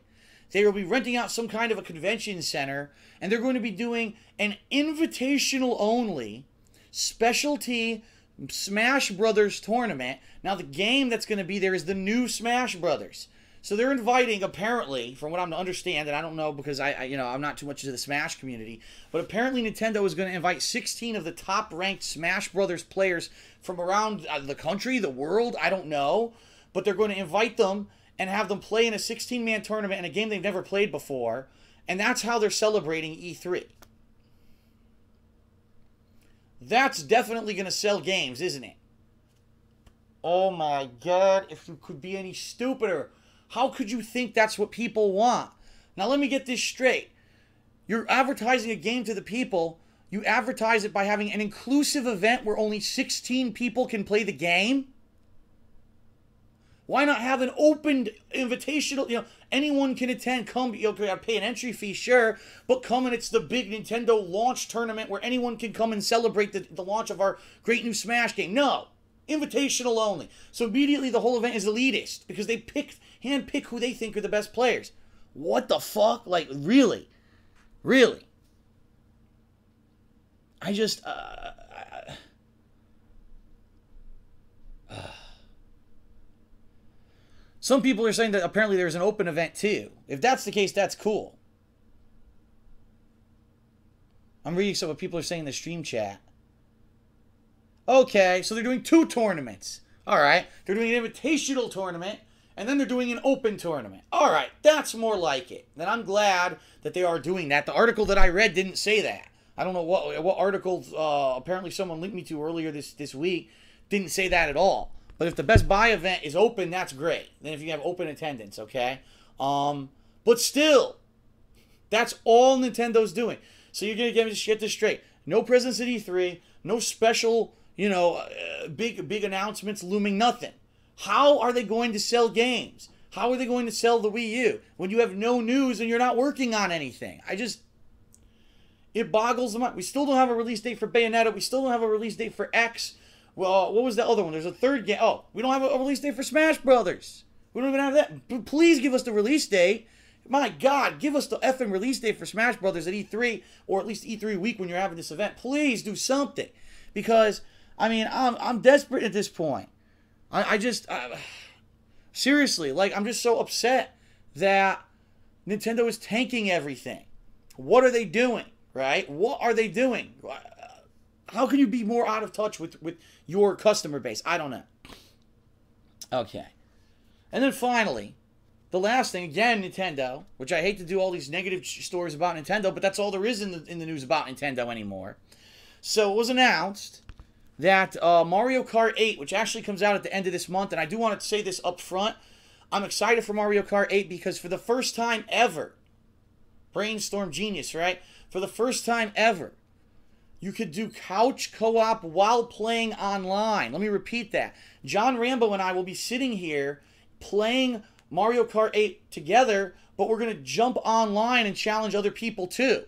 They will be renting out some kind of a convention center, and they're going to be doing an invitational-only specialty Smash Brothers tournament. Now, the game that's going to be there is the new Smash Brothers. So they're inviting, apparently, from what I'm to understand, and I don't know because I'm not too much into the Smash community, but apparently Nintendo is going to invite 16 of the top-ranked Smash Brothers players from around the country, the world, I don't know, but they're going to invite them and have them play in a 16-man tournament in a game they've never played before, and that's how they're celebrating E3. That's definitely going to sell games, isn't it? Oh my God, if you could be any stupider. How could you think that's what people want? Now let me get this straight. You're advertising a game to the people. You advertise it by having an inclusive event where only 16 people can play the game. Why not have an open invitational, anyone can attend, come, you gotta pay an entry fee, sure, but come and it's the big Nintendo launch tournament where anyone can come and celebrate the launch of our great new Smash game. No. Invitational only. So immediately the whole event is elitist because they handpick who they think are the best players. What the fuck? Like, really? Really? I just... Some people are saying that apparently there's an open event too. If that's the case, that's cool. I'm reading some of what people are saying in the stream chat. Okay, so they're doing 2 tournaments. All right, they're doing an invitational tournament, and then they're doing an open tournament. All right, that's more like it. Then I'm glad that they are doing that. The article that I read didn't say that. I don't know what article apparently someone linked me to earlier this week didn't say that at all. But if the Best Buy event is open, that's great. Then if you have open attendance, okay? But still, that's all Nintendo's doing. So you're going to get this straight. No presence at E3, no special... big announcements looming, nothing. How are they going to sell games? How are they going to sell the Wii U when you have no news and you're not working on anything? It boggles the mind. We still don't have a release date for Bayonetta. We still don't have a release date for X. Well, what was the other one? There's a third game. Oh, we don't have a release date for Smash Brothers. We don't even have that. Please give us the release date. My God, give us the effing release date for Smash Brothers at E3, or at least E3 week when you're having this event. Please do something. Because... I'm desperate at this point. Seriously, I'm just so upset that Nintendo is tanking everything. What are they doing, right? What are they doing? How can you be more out of touch with your customer base? I don't know. Okay. And then finally, the last thing, again, Nintendo, which I hate to do all these negative stories about Nintendo, but that's all there is in the news about Nintendo anymore. So it was announced that Mario Kart 8, which actually comes out at the end of this month, and I do want to say this up front, I'm excited for Mario Kart 8 because for the first time ever, brainstorm genius, right? For the first time ever, you could do couch co-op while playing online. Let me repeat that. John Rambo and I will be sitting here playing Mario Kart 8 together, but we're going to jump online and challenge other people too.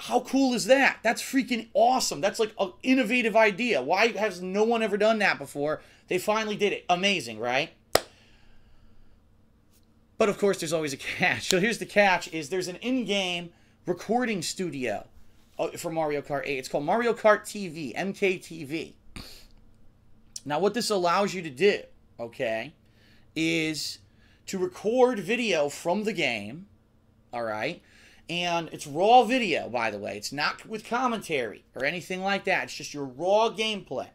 How cool is that? That's freaking awesome. That's like an innovative idea. Why has no one ever done that before? They finally did it. Amazing, right? But of course, there's always a catch. So here's the catch, is there's an in-game recording studio for Mario Kart 8. It's called Mario Kart TV, MKTV. Now, what this allows you to do, okay, is to record video from the game, all right? And it's raw video, by the way. It's not with commentary or anything like that. It's just your raw gameplay.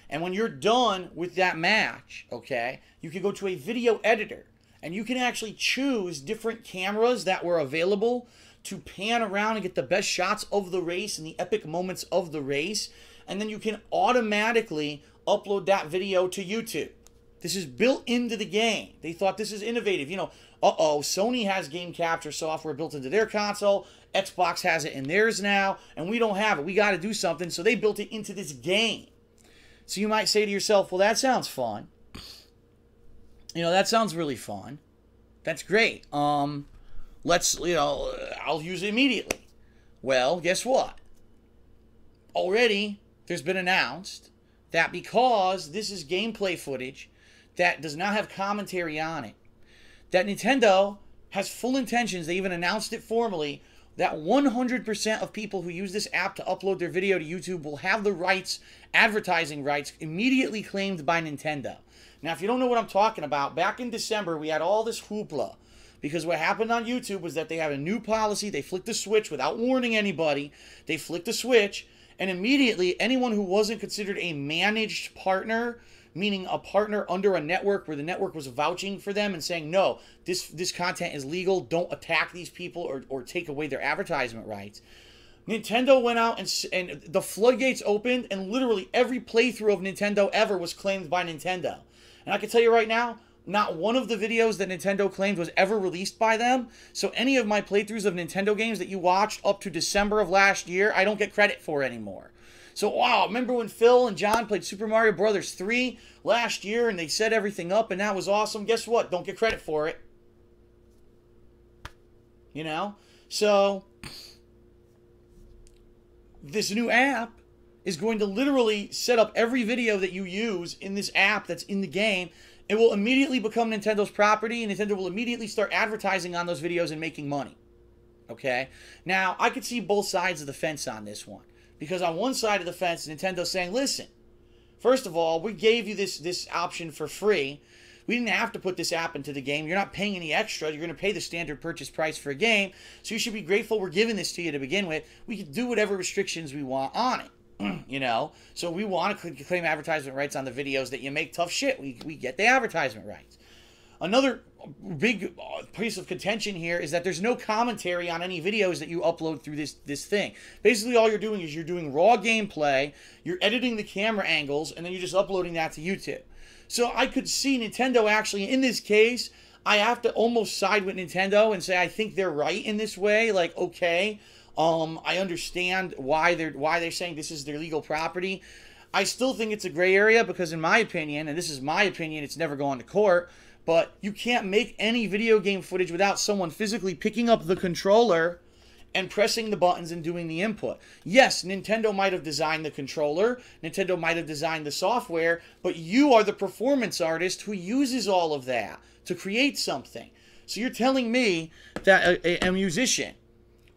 And when you're done with that match, okay, you can go to a video editor. And you can actually choose different cameras that were available to pan around and get the best shots of the race and the epic moments of the race. And then you can automatically upload that video to YouTube. This is built into the game. They thought this is innovative. You know, Sony has game capture software built into their console. Xbox has it in theirs now, and we don't have it. We got to do something, so they built it into this game. So you might say to yourself, well, that sounds fun. You know, that sounds really fun. That's great. Let's, I'll use it immediately. Well, guess what? Already, there's been announced that because this is gameplay footage that does not have commentary on it, that Nintendo has full intentions, they even announced it formally, that 100% of people who use this app to upload their video to YouTube will have the rights, advertising rights, immediately claimed by Nintendo. Now, if you don't know what I'm talking about, back in December, we had all this hoopla. Because what happened on YouTube was that they had a new policy. They flicked the switch without warning anybody. They flicked the switch, and immediately anyone who wasn't considered a managed partner, meaning a partner under a network where the network was vouching for them and saying, no, this content is legal, don't attack these people or take away their advertisement rights. Nintendo went out and the floodgates opened, and literally every playthrough of Nintendo ever was claimed by Nintendo. And I can tell you right now, not one of the videos that Nintendo claimed was ever released by them. So any of my playthroughs of Nintendo games that you watched up to December of last year, I don't get credit for anymore. So, wow, remember when Phil and John played Super Mario Bros. 3 last year and they set everything up and that was awesome? Guess what? Don't get credit for it. You know? So, this new app is going to literally set up every video that you use in this app that's in the game. It will immediately become Nintendo's property, and Nintendo will immediately start advertising on those videos and making money. Okay? Now, I could see both sides of the fence on this one. Because on one side of the fence, Nintendo's saying, listen, first of all, we gave you this option for free. We didn't have to put this app into the game. You're not paying any extra. You're going to pay the standard purchase price for a game. So you should be grateful we're giving this to you to begin with. We can do whatever restrictions we want on it. You know, so we want to claim advertisement rights on the videos that you make tough shit. We get the advertisement rights. Another big piece of contention here is that there's no commentary on any videos that you upload through this thing. Basically, all you're doing is you're doing raw gameplay, you're editing the camera angles, and then you're just uploading that to YouTube. So I could see Nintendo actually, in this case, I have to almost side with Nintendo and say I think they're right in this way. Like, okay, I understand why they're saying this is their legal property. I still think it's a gray area because in my opinion, and this is my opinion, it's never gone to court, but you can't make any video game footage without someone physically picking up the controller and pressing the buttons and doing the input. Yes, Nintendo might have designed the controller, Nintendo might have designed the software, but you are the performance artist who uses all of that to create something. So you're telling me that a musician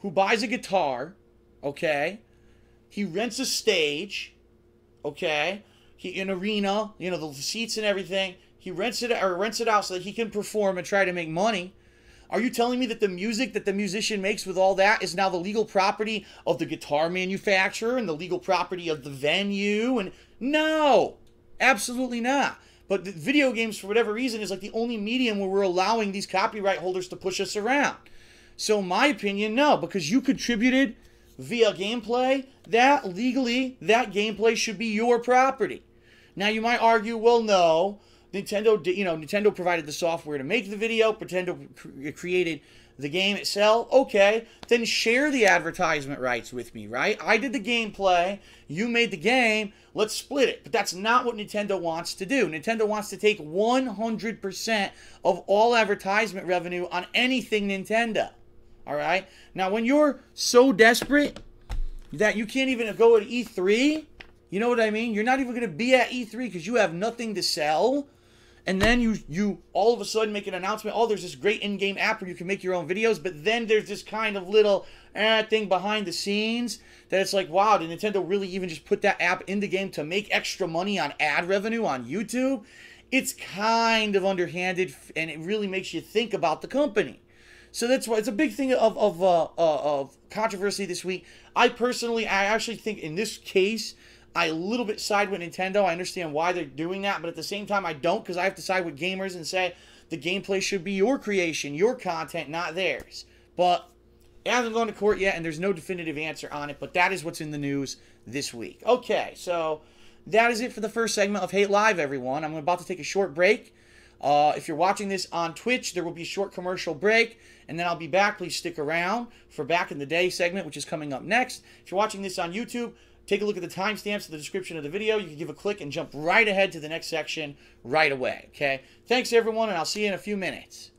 who buys a guitar, okay, he rents a stage, okay, an arena, you know, the seats and everything, he rents it out so that he can perform and try to make money. Are you telling me that the music that the musician makes with all that is now the legal property of the guitar manufacturer and the legal property of the venue? And no, absolutely not. But the video games, for whatever reason, is like the only medium where we're allowing these copyright holders to push us around. So my opinion, no, because you contributed via gameplay, that gameplay should be your property. Now you might argue, well, no, Nintendo provided the software to make the video, Nintendo created the game itself. Okay, then share the advertisement rights with me, right? I did the gameplay, you made the game, let's split it. But that's not what Nintendo wants to do. Nintendo wants to take 100% of all advertisement revenue on anything Nintendo. All right? Now, when you're so desperate that you can't even go to E3, you know what I mean? You're not even going to be at E3 because you have nothing to sell. And then you all of a sudden make an announcement, oh, there's this great in-game app where you can make your own videos, but then there's this kind of little thing behind the scenes that it's like, wow, did Nintendo really even just put that app in the game to make extra money on ad revenue on YouTube? It's kind of underhanded, and it really makes you think about the company. So that's why it's a big thing of controversy this week. I actually think in this case, I a little bit side with Nintendo. I understand why they're doing that, but at the same time, I don't, because I have to side with gamers and say the gameplay should be your creation, your content, not theirs. But it hasn't gone to court yet, and there's no definitive answer on it, but that is what's in the news this week. Okay, so that is it for the first segment of Hate Live, everyone. I'm about to take a short break. If you're watching this on Twitch, there will be a short commercial break, and then I'll be back. Please stick around for Back in the Day segment, which is coming up next. If you're watching this on YouTube, take a look at the timestamps in the description of the video. You can give a click and jump right ahead to the next section right away, okay? Thanks, everyone, and I'll see you in a few minutes.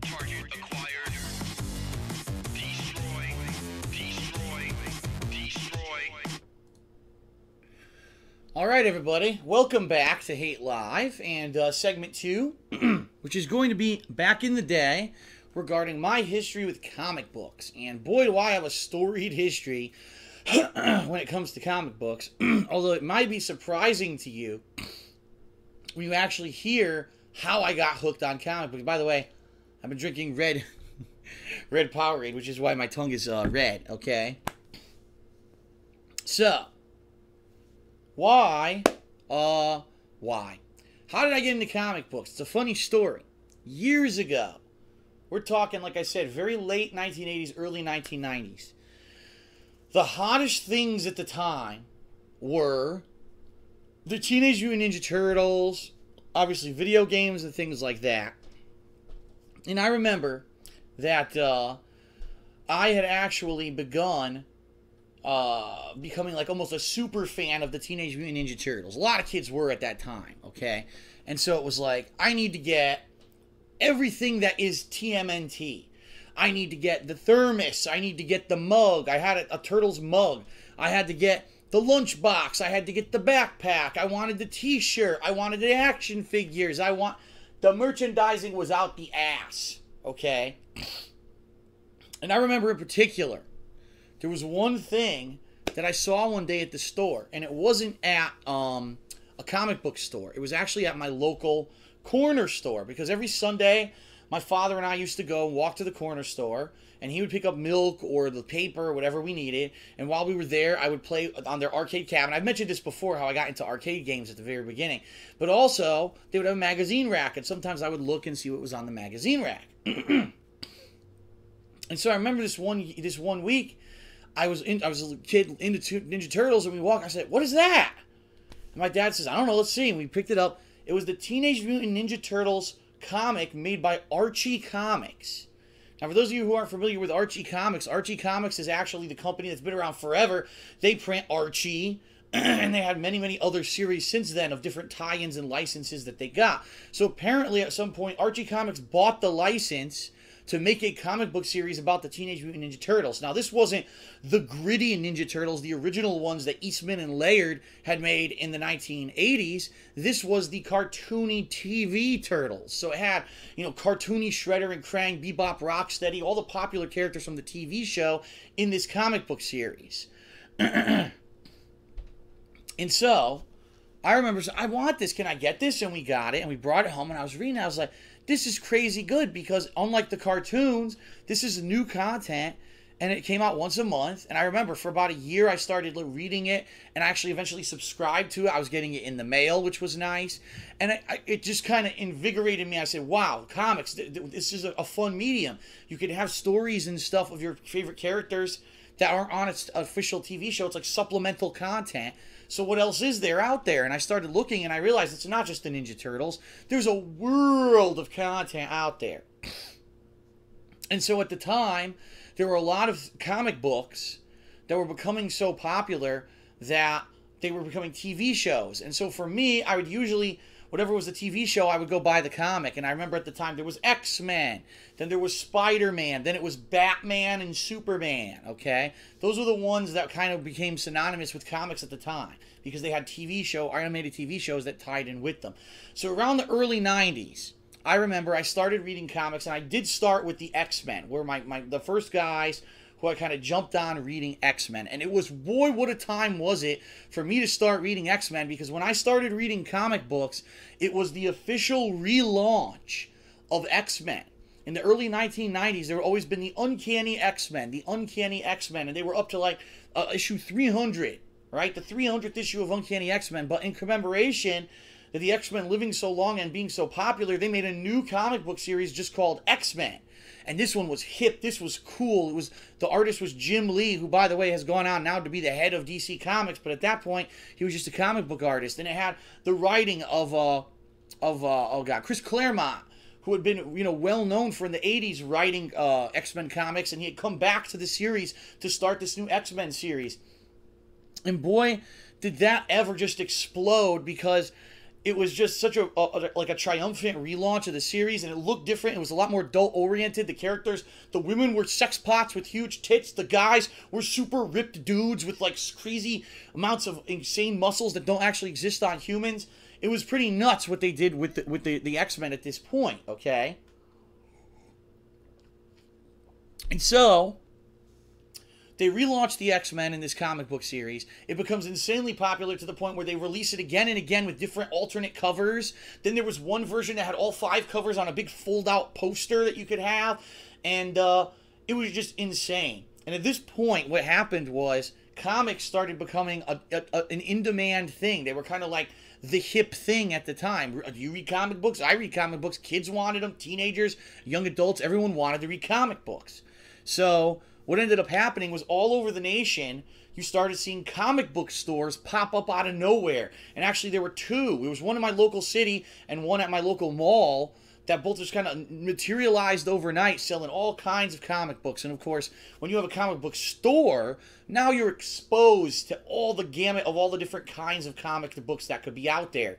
Target acquired. Destroy. Destroy. Destroy. All right, everybody. Welcome back to Hate Live and segment 2, which is going to be back in the day regarding my history with comic books. And boy, do I have a storied history when it comes to comic books. Although it might be surprising to you when you actually hear how I got hooked on comic books. By the way, I've been drinking red Powerade, which is why my tongue is red, okay? So, why? How did I get into comic books? It's a funny story. Years ago, we're talking, like I said, very late 1980s, early 1990s. The hottest things at the time were the Teenage Mutant Ninja Turtles, obviously video games and things like that. And I remember that I had actually begun becoming like almost a super fan of the Teenage Mutant Ninja Turtles. A lot of kids were at that time, okay? And so it was like, I need to get everything that is TMNT. I need to get the thermos. I need to get the mug. I had a Turtles mug. I had to get the lunchbox. I had to get the backpack. I wanted the t-shirt. I wanted the action figures. The merchandising was out the ass, okay? And I remember in particular, there was one thing that I saw one day at the store, and it wasn't at a comic book store. It was actually at my local corner store, because every Sunday, my father and I used to go and walk to the corner store, and he would pick up milk or the paper or whatever we needed, and while we were there, I would play on their arcade cabinet. I've mentioned this before, how I got into arcade games at the very beginning, but also, they would have a magazine rack, and sometimes I would look and see what was on the magazine rack. And so I remember this one week, I was a kid into Ninja Turtles, and we walked. I said, "What is that?" And my dad says, "I don't know. Let's see." And we picked it up. It was the Teenage Mutant Ninja Turtles comic made by Archie Comics. Now, for those of you who aren't familiar with Archie Comics is actually the company that's been around forever. They print Archie, and they had many, many other series since then of different tie-ins and licenses that they got. So apparently, at some point, Archie Comics bought the license to make a comic book series about the Teenage Mutant Ninja Turtles. Now, this wasn't the gritty Ninja Turtles, the original ones that Eastman and Laird had made in the 1980s. This was the cartoony TV Turtles. So it had, cartoony Shredder and Krang, Bebop, Rocksteady, all the popular characters from the TV show in this comic book series. And so, I remember saying, I want this. Can I get this? And we got it, and we brought it home, and I was reading it. I was like, this is crazy good, because unlike the cartoons, this is new content, and it came out once a month. And I remember for about a year, I started reading it, and I actually eventually subscribed to it. I was getting it in the mail, which was nice. And it just kind of invigorated me. I said, wow, comics, this is a fun medium. You could have stories and stuff of your favorite characters that aren't on its official TV show. It's like supplemental content. So what else is there out there? And I started looking, and I realized it's not just the Ninja Turtles. There's a world of content out there. And so at the time, there were a lot of comic books that were becoming so popular that they were becoming TV shows. And so for me, I would usually, whatever was the TV show, I would go buy the comic. And I remember at the time, there was X-Men, then there was Spider-Man, then it was Batman and Superman, okay? Those were the ones that kind of became synonymous with comics at the time, because they had animated TV shows that tied in with them. So around the early 90s, I remember I started reading comics, and I did start with the X-Men, where the first guys who I kind of jumped on reading X-Men. And it was, boy, what a time was it for me to start reading X-Men, because when I started reading comic books, it was the official relaunch of X-Men. In the early 1990s, there had always been the Uncanny X-Men, and they were up to issue 300, right? The 300th issue of Uncanny X-Men. But in commemoration of the X-Men living so long and being so popular, they made a new comic book series just called X-Men. And this one was hip. This was cool. The artist was Jim Lee, who, by the way, has gone on now to be the head of DC Comics. But at that point, he was just a comic book artist. And it had the writing of Chris Claremont, who had been, well known for in the 80s writing X-Men comics, and he had come back to the series to start this new X-Men series. And boy, did that ever just explode, because it was just such like a triumphant relaunch of the series, and it looked different. It was a lot more adult oriented. The characters, the women were sex pots with huge tits. The guys were super ripped dudes with like crazy amounts of insane muscles that don't actually exist on humans. It was pretty nuts what they did with the X-Men at this point, okay? And so they relaunched the X-Men in this comic book series. It becomes insanely popular to the point where they release it again and again with different alternate covers. Then there was one version that had all 5 covers on a big fold-out poster that you could have. And it was just insane. And at this point, what happened was comics started becoming an in-demand thing. They were kind of like the hip thing at the time. Do you read comic books? I read comic books. Kids wanted them. Teenagers, young adults, everyone wanted to read comic books. So what ended up happening was all over the nation, you started seeing comic book stores pop up out of nowhere. And actually there were 2. There was one in my local city and one at my local mall that both just kind of materialized overnight, selling all kinds of comic books. And of course, when you have a comic book store, now you're exposed to all the gamut of all the different kinds of comic books that could be out there.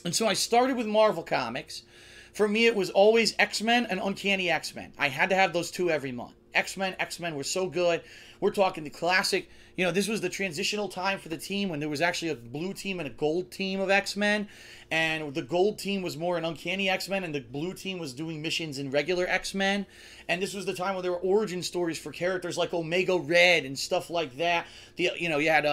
And so I started with Marvel Comics. For me, it was always X-Men and Uncanny X-Men. I had to have those 2 every month. X-Men were so good. We're talking the classic, you know, this was the transitional time for the team when there was actually a blue team and a gold team of X-Men. And the gold team was more an Uncanny X-Men, and the blue team was doing missions in regular X-Men. And this was the time when there were origin stories for characters like Omega Red and stuff like that. You know, you had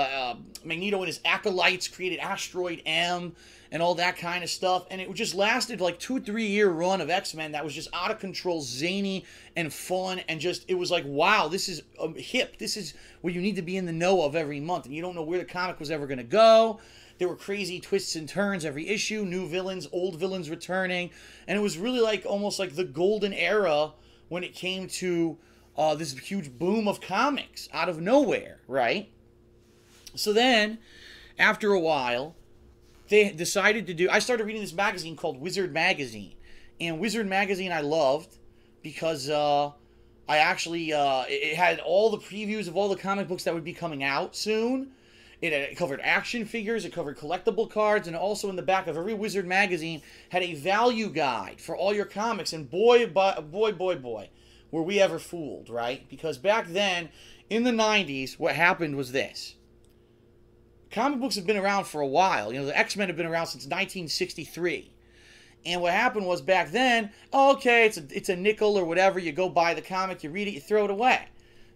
Magneto and his acolytes created Asteroid M and all that kind of stuff. And it just lasted like 2-3 year run of X-Men that was just out of control, zany and fun, and just, it was like, wow, this is hip. This is where you need to be in the know of every month, and you don't know where the comic was ever going to go. There were crazy twists and turns every issue, new villains, old villains returning, and it was really like almost like the golden era when it came to this huge boom of comics out of nowhere, right? So then, after a while, they decided to do, I started reading this magazine called Wizard Magazine. And Wizard Magazine I loved because I actually, it had all the previews of all the comic books that would be coming out soon. It covered action figures, it covered collectible cards, and also in the back of every Wizard magazine had a value guide for all your comics. And boy, were we ever fooled, right? Because back then, in the 90s, what happened was this. Comic books have been around for a while. You know, the X-Men have been around since 1963. And what happened was back then, okay, it's a nickel or whatever. You go buy the comic, you read it, you throw it away.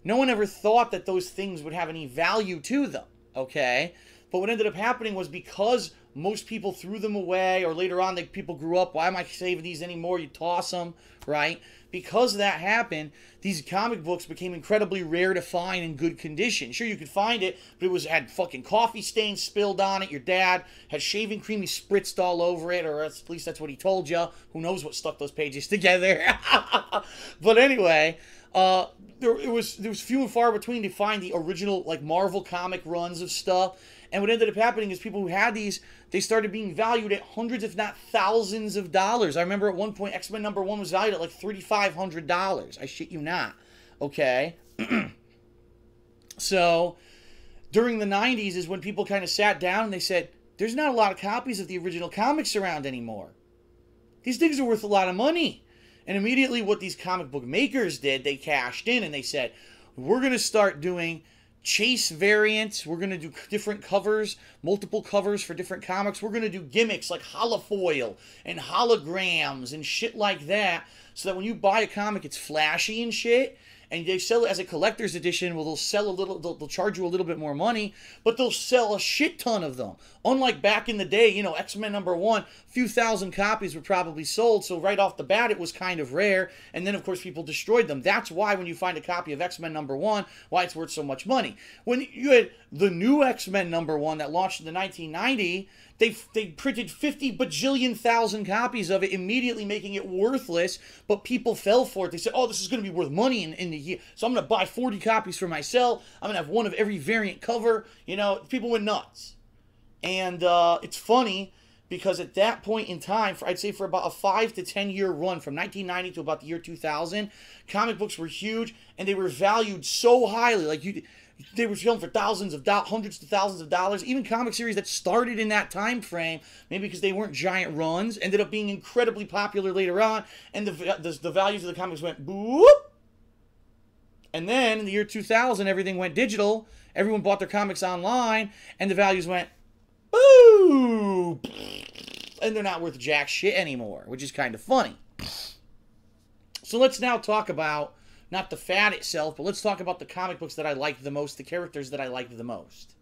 No one ever thought that those things would have any value to them, okay? But what ended up happening was because most people threw them away, or later on, people grew up, why am I saving these anymore? You toss them, right? Because that happened, these comic books became incredibly rare to find in good condition. Sure, you could find it, but it had fucking coffee stains spilled on it. Your dad had shaving cream he spritzed all over it, or at least that's what he told you. Who knows what stuck those pages together? But anyway, there was few and far between to find the original like Marvel comic runs of stuff. And what ended up happening is people who had these, they started being valued at hundreds, if not thousands of dollars. I remember at one point, X-Men #1 was valued at like $3,500. I shit you not. Okay? So, during the 90s is when people kind of sat down and they said, there's not a lot of copies of the original comics around anymore. These things are worth a lot of money. And immediately what these comic book makers did, they cashed in and they said, we're going to start doing chase variants. We're going to do different covers, multiple covers for different comics. We're going to do gimmicks like holofoil and holograms and shit like that, so that when you buy a comic, it's flashy and shit. And they sell it as a collector's edition. Well, they'll sell a little, they'll charge you a little bit more money, but they'll sell a shit ton of them. Unlike back in the day, you know, X-Men #1, a few thousand copies were probably sold, so right off the bat, it was kind of rare. And then, of course, people destroyed them. That's why when you find a copy of X-Men #1, why it's worth so much money. When you had the new X-Men #1 that launched in the 1990, they printed 50 bajillion thousand copies of it, immediately making it worthless, but people fell for it. They said, oh, this is going to be worth money in the year, so I'm going to buy 40 copies for myself. I'm going to have one of every variant cover. You know, people went nuts. And it's funny, because at that point in time, I'd say for about a 5 to 10 year run, from 1990 to about the year 2000, comic books were huge, and they were valued so highly. Like, They were selling for hundreds to thousands of dollars. Even comic series that started in that time frame, maybe because they weren't giant runs, ended up being incredibly popular later on, and the values of the comics went boop. And then in the year 2000, everything went digital. Everyone bought their comics online, and the values went boo. And they're not worth jack shit anymore, which is kind of funny. So let's now talk about, not the fad itself, but let's talk about the comic books that I liked the most, the characters that I liked the most.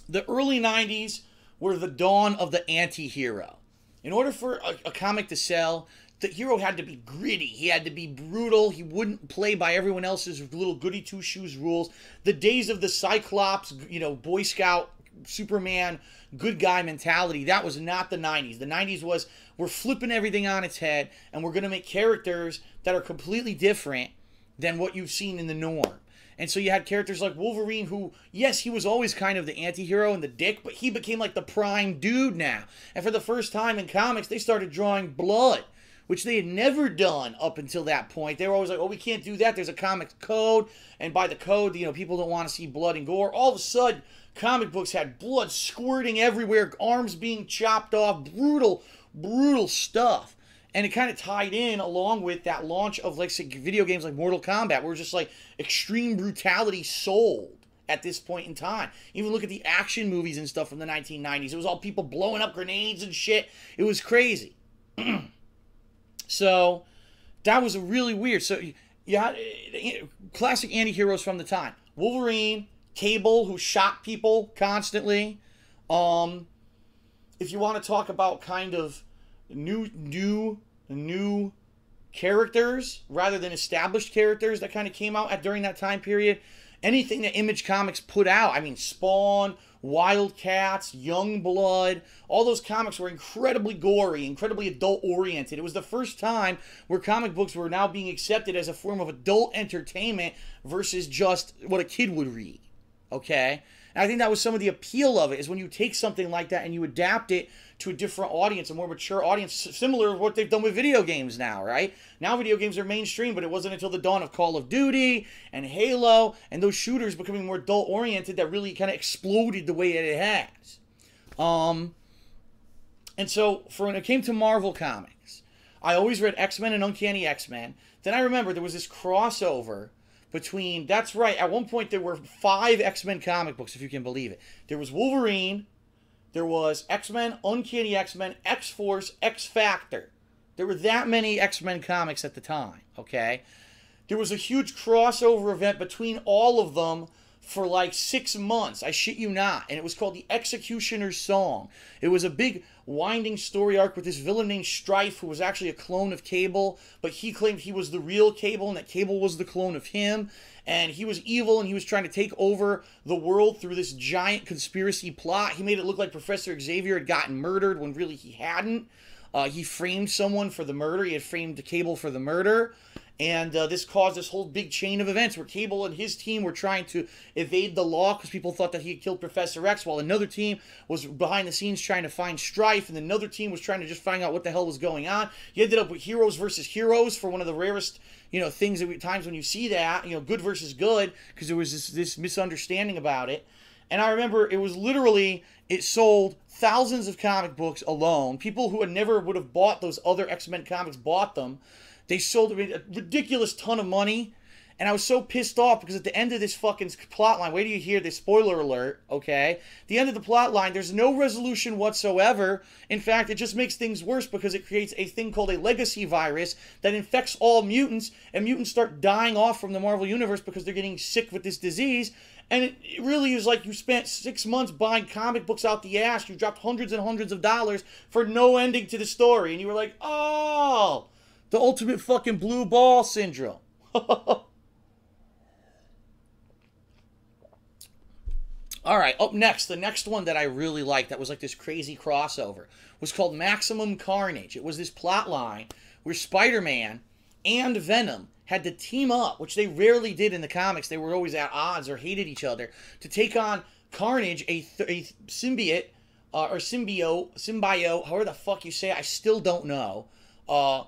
The early 90s were the dawn of the anti-hero. In order for a comic to sell, the hero had to be gritty. He had to be brutal. He wouldn't play by everyone else's little goody two-shoes rules. The days of the Cyclops, Boy Scout, Superman, good guy mentality, that was not the 90s. The 90s was, we're flipping everything on its head, and we're going to make characters that are completely different than what you've seen in the norm. And so you had characters like Wolverine, who, yes, he was always kind of the anti-hero and the dick, but he became like the prime dude now. And for the first time in comics, they started drawing blood, which they had never done up until that point. They were always like, oh, we can't do that. There's a comics code, and by the code, people don't want to see blood and gore. All of a sudden, comic books had blood squirting everywhere, arms being chopped off, brutal, brutal stuff. And it kind of tied in along with that launch of video games like Mortal Kombat, where it was just like extreme brutality sold at this point in time. Even look at the action movies and stuff from the 1990s. It was all people blowing up grenades and shit. It was crazy. So that was really weird. So you had classic anti-heroes from the time. Wolverine, Cable, who shot people constantly. If you want to talk about kind of new characters rather than established characters that kind of came out during that time period, anything that Image Comics put out, I mean Spawn, Wildcats, Youngblood, all those comics were incredibly gory, incredibly adult-oriented. It was the first time where comic books were now being accepted as a form of adult entertainment versus just what a kid would read. Okay? And I think that was some of the appeal of it, is when you take something like that and you adapt it to a different audience, a more mature audience, similar to what they've done with video games now, right? Now video games are mainstream, but it wasn't until the dawn of Call of Duty and Halo and those shooters becoming more adult-oriented that really kind of exploded the way that it has. And so, for when it came to Marvel Comics, I always read X-Men and Uncanny X-Men. Then I remember there was this crossover between, that's right, at one point there were 5 X-Men comic books, if you can believe it. There was Wolverine, there was X-Men, Uncanny X-Men, X-Force, X-Factor. There were that many X-Men comics at the time, okay? There was a huge crossover event between all of them for like 6 months. I shit you not. And it was called The Executioner's Song. It was a big winding story arc with this villain named Strife, who was actually a clone of Cable, but he claimed he was the real Cable and that Cable was the clone of him. And he was evil, and he was trying to take over the world through this giant conspiracy plot. He made it look like Professor Xavier had gotten murdered when really he hadn't. He framed someone for the murder. He had framed Cable for the murder. And this caused this whole big chain of events where Cable and his team were trying to evade the law because people thought that he had killed Professor X, while another team was behind the scenes trying to find Strife, and another team was trying to just find out what the hell was going on. You ended up with heroes versus heroes for one of the rarest, things that times when you see that, good versus good, because there was this misunderstanding about it. And I remember it was literally, it sold thousands of comic books alone. People who had never would have bought those other X-Men comics bought them. They sold a ridiculous ton of money. And I was so pissed off because at the end of this fucking plot line, wait till you hear this spoiler alert, okay? The end of the plot line, there's no resolution whatsoever. In fact, it just makes things worse because it creates a thing called a legacy virus that infects all mutants, and mutants start dying off from the Marvel Universe because they're getting sick with this disease. And it really is like you spent 6 months buying comic books out the ass. You dropped hundreds and hundreds of dollars for no ending to the story. And you were like, oh, the ultimate fucking blue ball syndrome. All right, up next, the next one that I really liked that was like this crazy crossover was called Maximum Carnage. It was this plot line where Spider-Man and Venom had to team up, which they rarely did in the comics. They were always at odds or hated each other, to take on Carnage, a symbiote, or symbiote, however the fuck you say it, I still don't know. A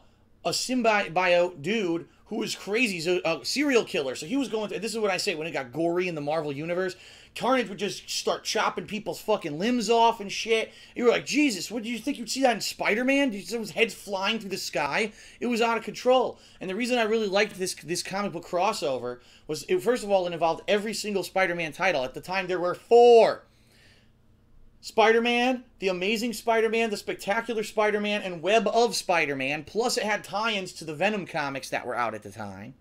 symbiote dude who was crazy. He's a serial killer. So he was going through, this is what I say, when it got gory in the Marvel Universe, Carnage would just start chopping people's fucking limbs off and shit. You were like, Jesus, what did you think you'd see that in Spider-Man? Did you see someone's heads flying through the sky? It was out of control. And the reason I really liked this comic book crossover was, first of all, it involved every single Spider-Man title. At the time, there were 4. Spider-Man, The Amazing Spider-Man, The Spectacular Spider-Man, and Web of Spider-Man. Plus, it had tie-ins to the Venom comics that were out at the time.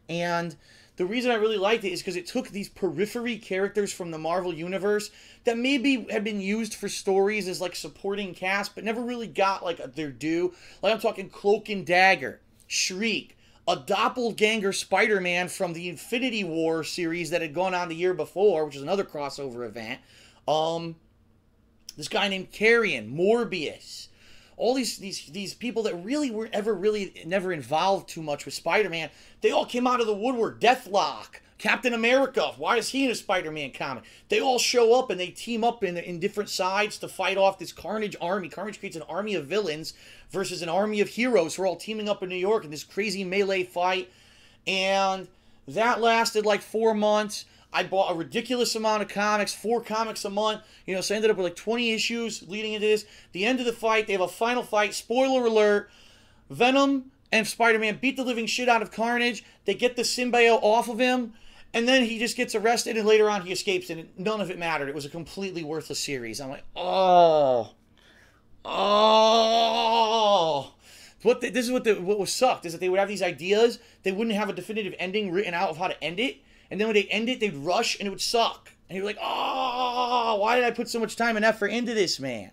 And the reason I really liked it is because it took these periphery characters from the Marvel Universe that maybe had been used for stories as, like, supporting cast, but never really got, like, their due. Like, I'm talking Cloak and Dagger, Shriek, a doppelganger Spider-Man from the Infinity War series that had gone on the year before, which is another crossover event. This guy named Carrion, Morbius, all these people that really were never involved too much with Spider-Man, they all came out of the woodwork. Deathlock, Captain America, why is he in a Spider-Man comic? They all show up and they team up in different sides to fight off this Carnage army. Carnage creates an army of villains versus an army of heroes who are all teaming up in New York in this crazy melee fight. And that lasted like 4 months. I bought a ridiculous amount of comics, 4 comics a month, you know, so I ended up with like 20 issues leading into this. The end of the fight, they have a final fight, spoiler alert, Venom and Spider-Man beat the living shit out of Carnage, they get the symbiote off of him, and then he just gets arrested, and later on he escapes, and none of it mattered. It was a completely worthless series. I'm like, oh. This is what was sucked, is that they would have these ideas, they wouldn't have a definitive ending written out of how to end it, and then when they end it, they'd rush, and it would suck. And you're like, oh, why did I put so much time and effort into this, man?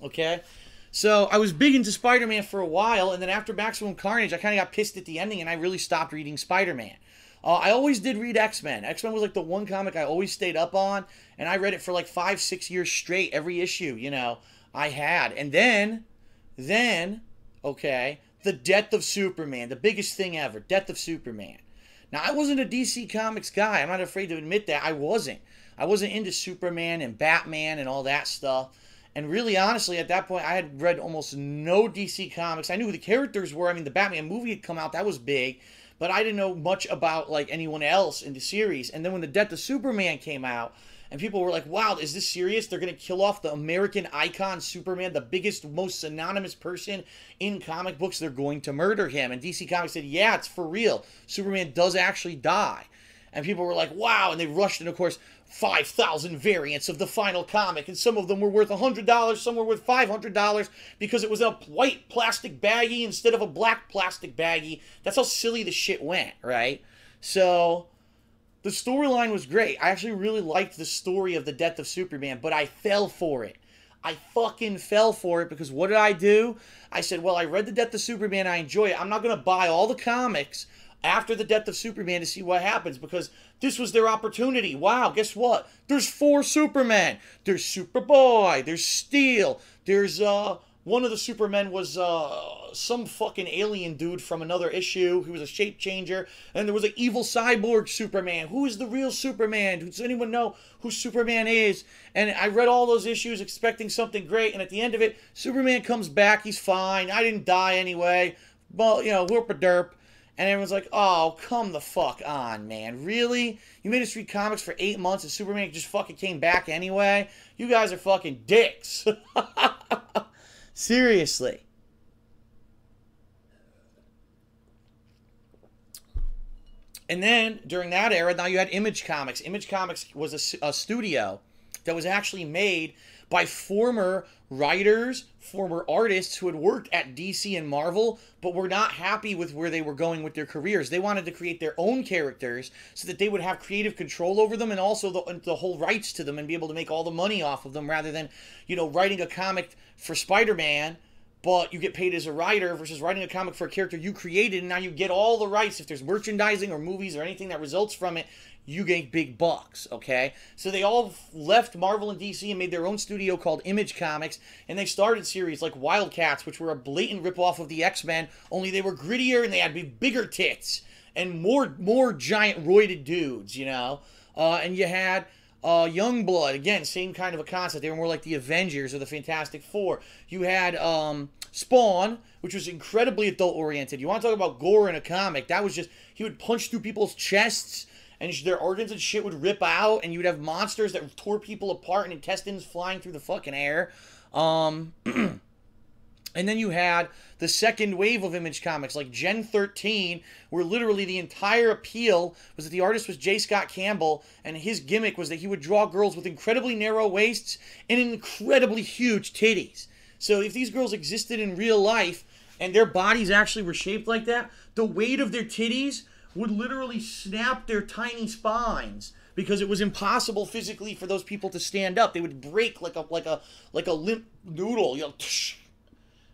Okay? So, I was big into Spider-Man for a while, and then after Maximum Carnage, I kind of got pissed at the ending, and I really stopped reading Spider-Man. I always did read X-Men. X-Men was like the one comic I always stayed up on, and I read it for like 5-6 years straight, every issue, you know, I had. And then, okay, the death of Superman, the biggest thing ever, death of Superman. Now, I wasn't a DC Comics guy. I'm not afraid to admit that. I wasn't into Superman and Batman and all that stuff. And really, honestly, at that point, I had read almost no DC Comics. I knew who the characters were. I mean, the Batman movie had come out. That was big. But I didn't know much about, like, anyone else in the series. And then when the death of Superman came out, and people were like, wow, is this serious? They're going to kill off the American icon Superman, the biggest, most synonymous person in comic books. They're going to murder him. And DC Comics said, yeah, it's for real. Superman does actually die. And people were like, wow. And they rushed, and of course, 5,000 variants of the final comic. And some of them were worth $100, some were worth $500 because it was a white plastic baggie instead of a black plastic baggie. That's how silly the shit went, right? So the storyline was great. I actually really liked the story of the death of Superman, but I fell for it. I fucking fell for it because what did I do? I said, well, I read the death of Superman. I enjoy it. I'm not going to buy all the comics after the death of Superman to see what happens because this was their opportunity. Wow, guess what? There's 4 Supermen. There's Superboy. There's Steel. There's, one of the Supermen was some fucking alien dude from another issue. He was a shape changer. And there was an evil cyborg Superman. Who is the real Superman? Does anyone know who Superman is? And I read all those issues expecting something great. And at the end of it, Superman comes back. He's fine. I didn't die anyway. Well, you know, whoop-a-derp. And everyone's like, oh, come the fuck on, man. Really? You made us read comics for 8 months and Superman just fucking came back anyway? You guys are fucking dicks. Seriously. And then, during that era, now you had Image Comics. Image Comics was a studio that was actually made by former writers, former artists who had worked at DC and Marvel, but were not happy with where they were going with their careers. They wanted to create their own characters so that they would have creative control over them and also the whole rights to them and be able to make all the money off of them rather than, you know, writing a comic for Spider-Man, but you get paid as a writer versus writing a comic for a character you created and now you get all the rights. If there's merchandising or movies or anything that results from it, you get big bucks, okay? So they all left Marvel and DC and made their own studio called Image Comics, and they started series like Wildcats, which were a blatant ripoff of the X-Men, only they were grittier and they had bigger tits and more giant roided dudes, you know? And you had Youngblood, again, same kind of a concept. They were more like the Avengers or the Fantastic Four. You had Spawn, which was incredibly adult-oriented. You want to talk about gore in a comic? That was just, he would punch through people's chests, and their organs and shit would rip out, and you'd have monsters that tore people apart and intestines flying through the fucking air. And then you had the second wave of Image comics, like Gen 13, where literally the entire appeal was that the artist was J. Scott Campbell, and his gimmick was that he would draw girls with incredibly narrow waists and incredibly huge titties. So if these girls existed in real life, and their bodies actually were shaped like that, the weight of their titties would literally snap their tiny spines, because it was impossible physically for those people to stand up. They would break like a limp noodle, you know.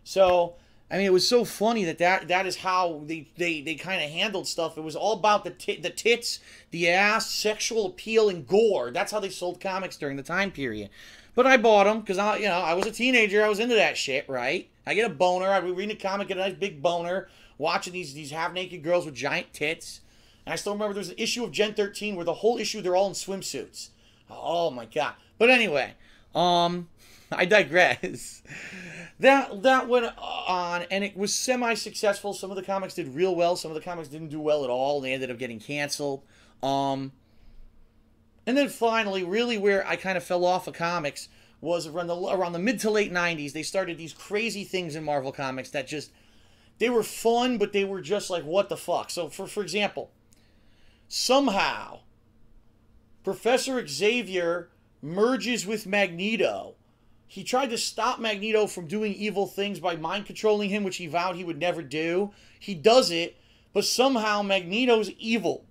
So, I mean, it was so funny that is how they kind of handled stuff. It was all about the tits, the ass, sexual appeal, and gore. That's how they sold comics during the time period. But I bought them because I was a teenager. I was into that shit, right? I get a boner. I'd be reading a comic, get a nice big boner, watching these half-naked girls with giant tits. And I still remember there was an issue of Gen 13 where the whole issue, they're all in swimsuits. Oh, my God. But anyway, I digress. That went on, and it was semi-successful. Some of the comics did real well. Some of the comics didn't do well at all. They ended up getting canceled. And then finally, really where I kind of fell off of comics was around the mid to late 90s. They started these crazy things in Marvel Comics that just, they were fun, but they were just like, what the fuck? So, for example, somehow, Professor Xavier merges with Magneto. He tried to stop Magneto from doing evil things by mind controlling him, which he vowed he would never do. He does it, but somehow Magneto's evil,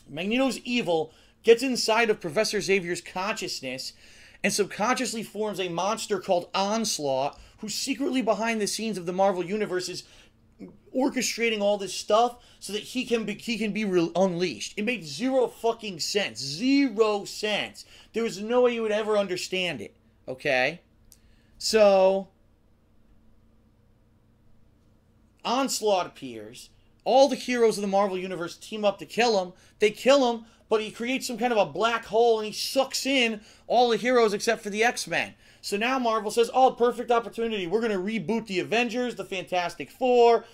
Magneto's evil gets inside of Professor Xavier's consciousness and subconsciously forms a monster called Onslaught, who's secretly behind the scenes of the Marvel Universe, is orchestrating all this stuff so that he can be unleashed. It made zero fucking sense. Zero sense. There was no way you would ever understand it. Okay? So, Onslaught appears. All the heroes of the Marvel Universe team up to kill him. They kill him, but he creates some kind of a black hole and he sucks in all the heroes except for the X-Men. So now Marvel says, oh, perfect opportunity. We're going to reboot the Avengers, the Fantastic Four,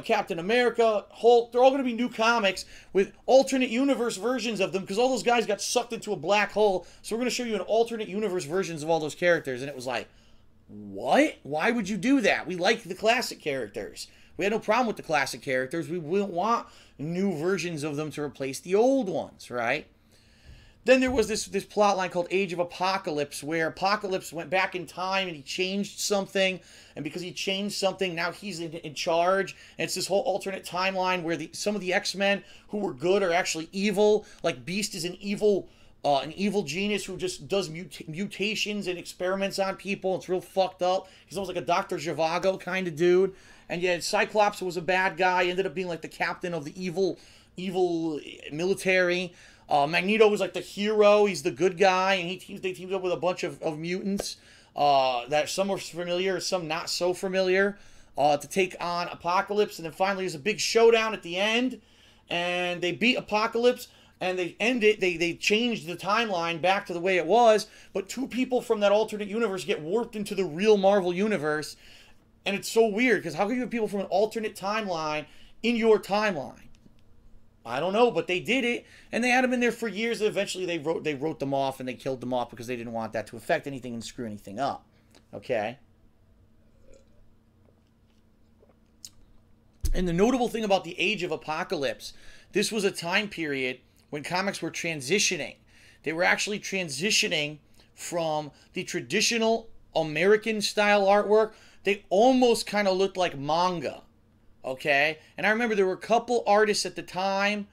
Captain America, Hulk. They're all going to be new comics with alternate universe versions of them because all those guys got sucked into a black hole. So we're going to show you an alternate universe versions of all those characters. And it was like, what? Why would you do that? We like the classic characters. We had no problem with the classic characters. We wouldn't want new versions of them to replace the old ones, right? Then there was this plot line called Age of Apocalypse, where Apocalypse went back in time and he changed something. And because he changed something, now he's in charge. And it's this whole alternate timeline where some of the X-Men who were good are actually evil. Like Beast is an evil genius who just does mutations and experiments on people. It's real fucked up. He's almost like a Dr. Zhivago kind of dude. And yet Cyclops was a bad guy. Ended up being like the captain of the evil military. Magneto was like the hero. He's the good guy, and they teamed up with a bunch of mutants that some were familiar, some not so familiar, to take on Apocalypse. And then finally, there's a big showdown at the end, and they beat Apocalypse, and they end it. They changed the timeline back to the way it was, but two people from that alternate universe get warped into the real Marvel universe, and it's so weird because how can you have people from an alternate timeline in your timeline? I don't know, but they did it, and they had them in there for years, and eventually they wrote them off, and they killed them off because they didn't want that to affect anything and screw anything up. Okay? And the notable thing about the Age of Apocalypse, this was a time period when comics were transitioning. They were actually transitioning from the traditional American-style artwork. They almost kind of looked like manga. Okay, and I remember there were a couple artists at the time.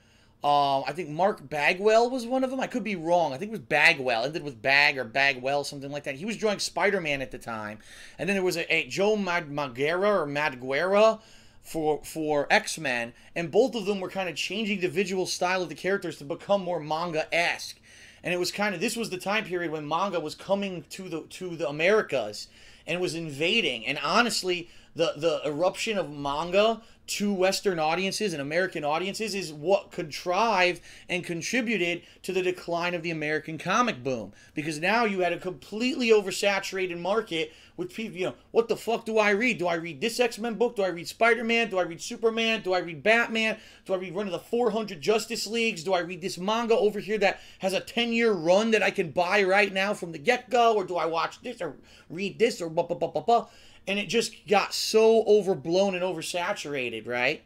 I think Mark Bagwell was one of them. I could be wrong. I think it was Bagwell. It ended with Bag or Bagwell, something like that. He was drawing Spider-Man at the time. And then there was a Joe Madureira for X-Men. And both of them were kind of changing the visual style of the characters to become more manga-esque. And it was kind of, this was the time period when manga was coming to the Americas and was invading. And honestly, the eruption of manga to Western audiences and American audiences is what contrived and contributed to the decline of the American comic boom. Because now you had a completely oversaturated market with people, what the fuck do I read? Do I read this X-Men book? Do I read Spider-Man? Do I read Superman? Do I read Batman? Do I read one of the 400 Justice Leagues? Do I read this manga over here that has a 10-year run that I can buy right now from the get-go? Or do I watch this or read this or blah, blah, blah, blah, blah? And it just got so overblown and oversaturated, right?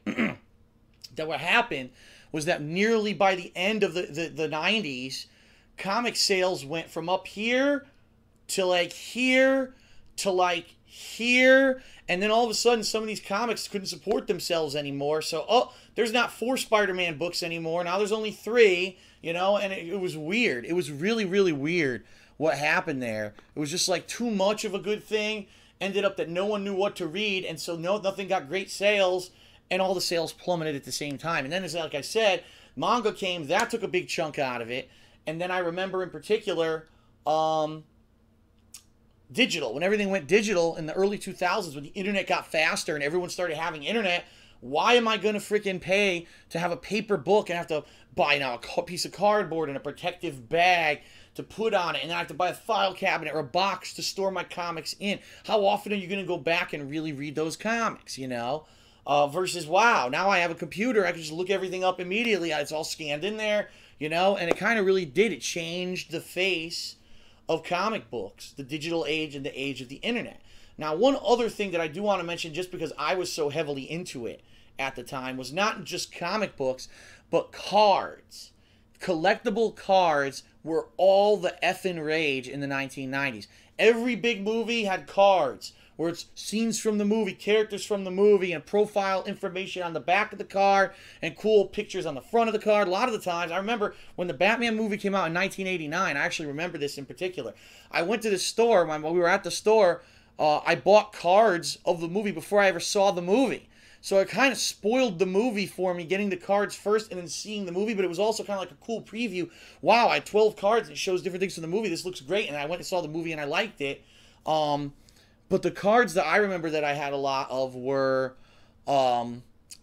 That what happened was that nearly by the end of the 90s, comic sales went from up here to like here to like here. And then all of a sudden, some of these comics couldn't support themselves anymore. So, there's not 4 Spider-Man books anymore. Now there's only 3, and it was weird. It was really, really weird what happened there. It was just like too much of a good thing. Ended up that no one knew what to read, and so nothing got great sales, and all the sales plummeted at the same time. And then, as like I said, manga came, that took a big chunk out of it. And then I remember in particular, digital. When everything went digital in the early 2000s, when the internet got faster and everyone started having internet, why am I going to freaking pay to have a paper book and have to buy now a piece of cardboard and a protective bag to put on it, and then I have to buy a file cabinet or a box to store my comics in? How often are you going to go back and really read those comics, versus, wow, now I have a computer, I can just look everything up immediately, it's all scanned in there, and it kind of really did. It changed the face of comic books, the digital age and the age of the internet. Now, one other thing that I do want to mention, just because I was so heavily into it at the time, was not just comic books, but cards. Collectible cards were all the effing rage in the 1990s. Every big movie had cards, where it's scenes from the movie, characters from the movie, and profile information on the back of the card, and cool pictures on the front of the card. A lot of the times, I remember when the Batman movie came out in 1989, I actually remember this in particular. I went to the store, when we were at the store, I bought cards of the movie before I ever saw the movie. So it kind of spoiled the movie for me, getting the cards first and then seeing the movie, but it was also kind of like a cool preview. Wow, I had 12 cards and it shows different things from the movie. This looks great, and I went and saw the movie and I liked it. But the cards that I remember that I had a lot of were, what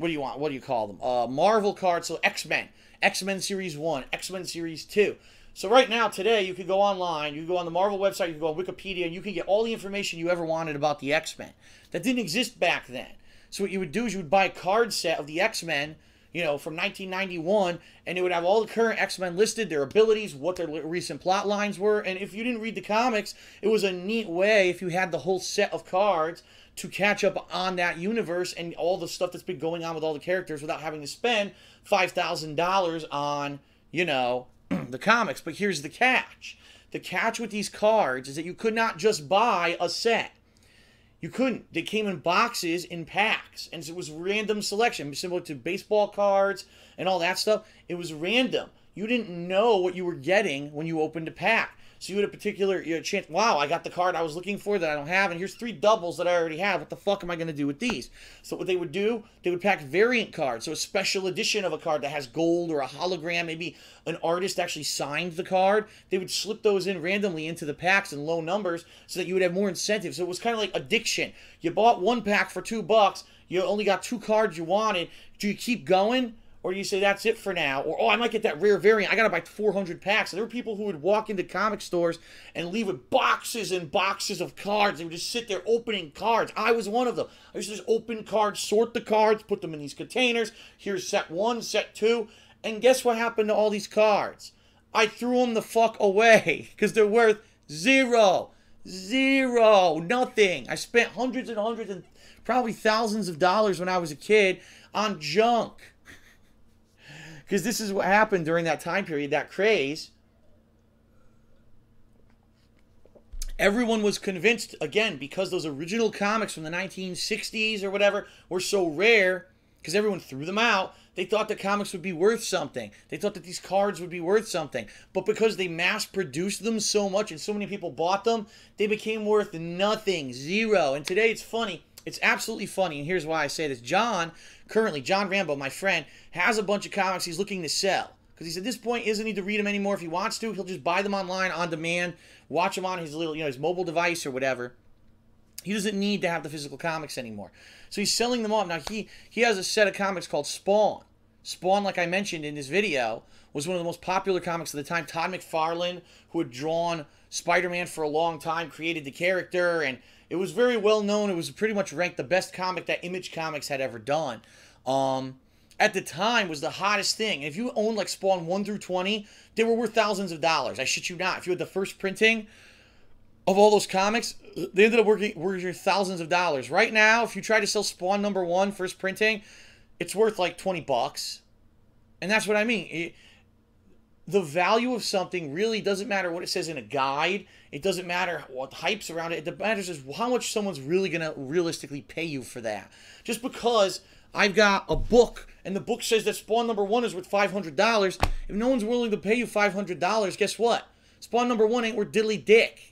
do you call them? Marvel cards, so X-Men. X-Men Series 1, X-Men Series 2. So right now, today, you can go online, you can go on the Marvel website, you can go on Wikipedia, and you can get all the information you ever wanted about the X-Men. That didn't exist back then. So what you would do is you would buy a card set of the X-Men, from 1991, and it would have all the current X-Men listed, their abilities, what their recent plot lines were. And if you didn't read the comics, it was a neat way, if you had the whole set of cards, to catch up on that universe and all the stuff that's been going on with all the characters without having to spend $5,000 on, the comics. But here's the catch. The catch with these cards is that you could not just buy a set. You couldn't. They came in boxes, in packs, and so it was random selection, similar to baseball cards and all that stuff. It was random. You didn't know what you were getting when you opened a pack. So you had a particular chance. Wow, I got the card I was looking for that I don't have, and here's 3 doubles that I already have. What the fuck am I going to do with these? So what they would do, they would pack variant cards. So a special edition of a card that has gold or a hologram, maybe an artist actually signed the card. They would slip those in randomly into the packs in low numbers so that you would have more incentive. So it was kind of like addiction. You bought 1 pack for $2. You only got 2 cards you wanted. Do you keep going? Or you say, that's it for now. Or, I might get that rare variant. I got to buy 400 packs. And there were people who would walk into comic stores and leave with boxes and boxes of cards. They would just sit there opening cards. I was one of them. I used to just open cards, sort the cards, put them in these containers. Here's set 1, set 2. And guess what happened to all these cards? I threw them the fuck away because they're worth zero. Nothing. I spent hundreds and hundreds and probably thousands of dollars when I was a kid on junk. Because this is what happened during that time period, that craze. Everyone was convinced, again, because those original comics from the 1960s or whatever were so rare, because everyone threw them out, they thought that comics would be worth something. They thought that these cards would be worth something. But because they mass-produced them so much and so many people bought them, they became worth nothing, zero. And today it's funny. It's absolutely funny, and here's why I say this. John Rambo, my friend, has a bunch of comics he's looking to sell. Because he said at this point he doesn't need to read them anymore. If he wants to, he'll just buy them online on demand, watch them on his little, his mobile device or whatever. He doesn't need to have the physical comics anymore. So he's selling them off. Now, he has a set of comics called Spawn. Spawn, like I mentioned in this video, was one of the most popular comics of the time. Todd McFarlane, who had drawn Spider-Man for a long time, created the character, and it was very well known. It was pretty much ranked the best comic that Image Comics had ever done. At the time, was the hottest thing. And if you owned like Spawn 1 through 20, they were worth thousands of dollars. I shit you not. If you had the first printing of all those comics, they ended up worth thousands of dollars. Right now, if you try to sell Spawn #1 first printing, it's worth like $20. And that's what I mean. The value of something really doesn't matter what it says in a guide. It doesn't matter what hype's around it. It matters is how much someone's really going to realistically pay you for that. Just because I've got a book and the book says that Spawn #1 is worth $500, if no one's willing to pay you $500, guess what? Spawn #1 ain't worth diddly dick.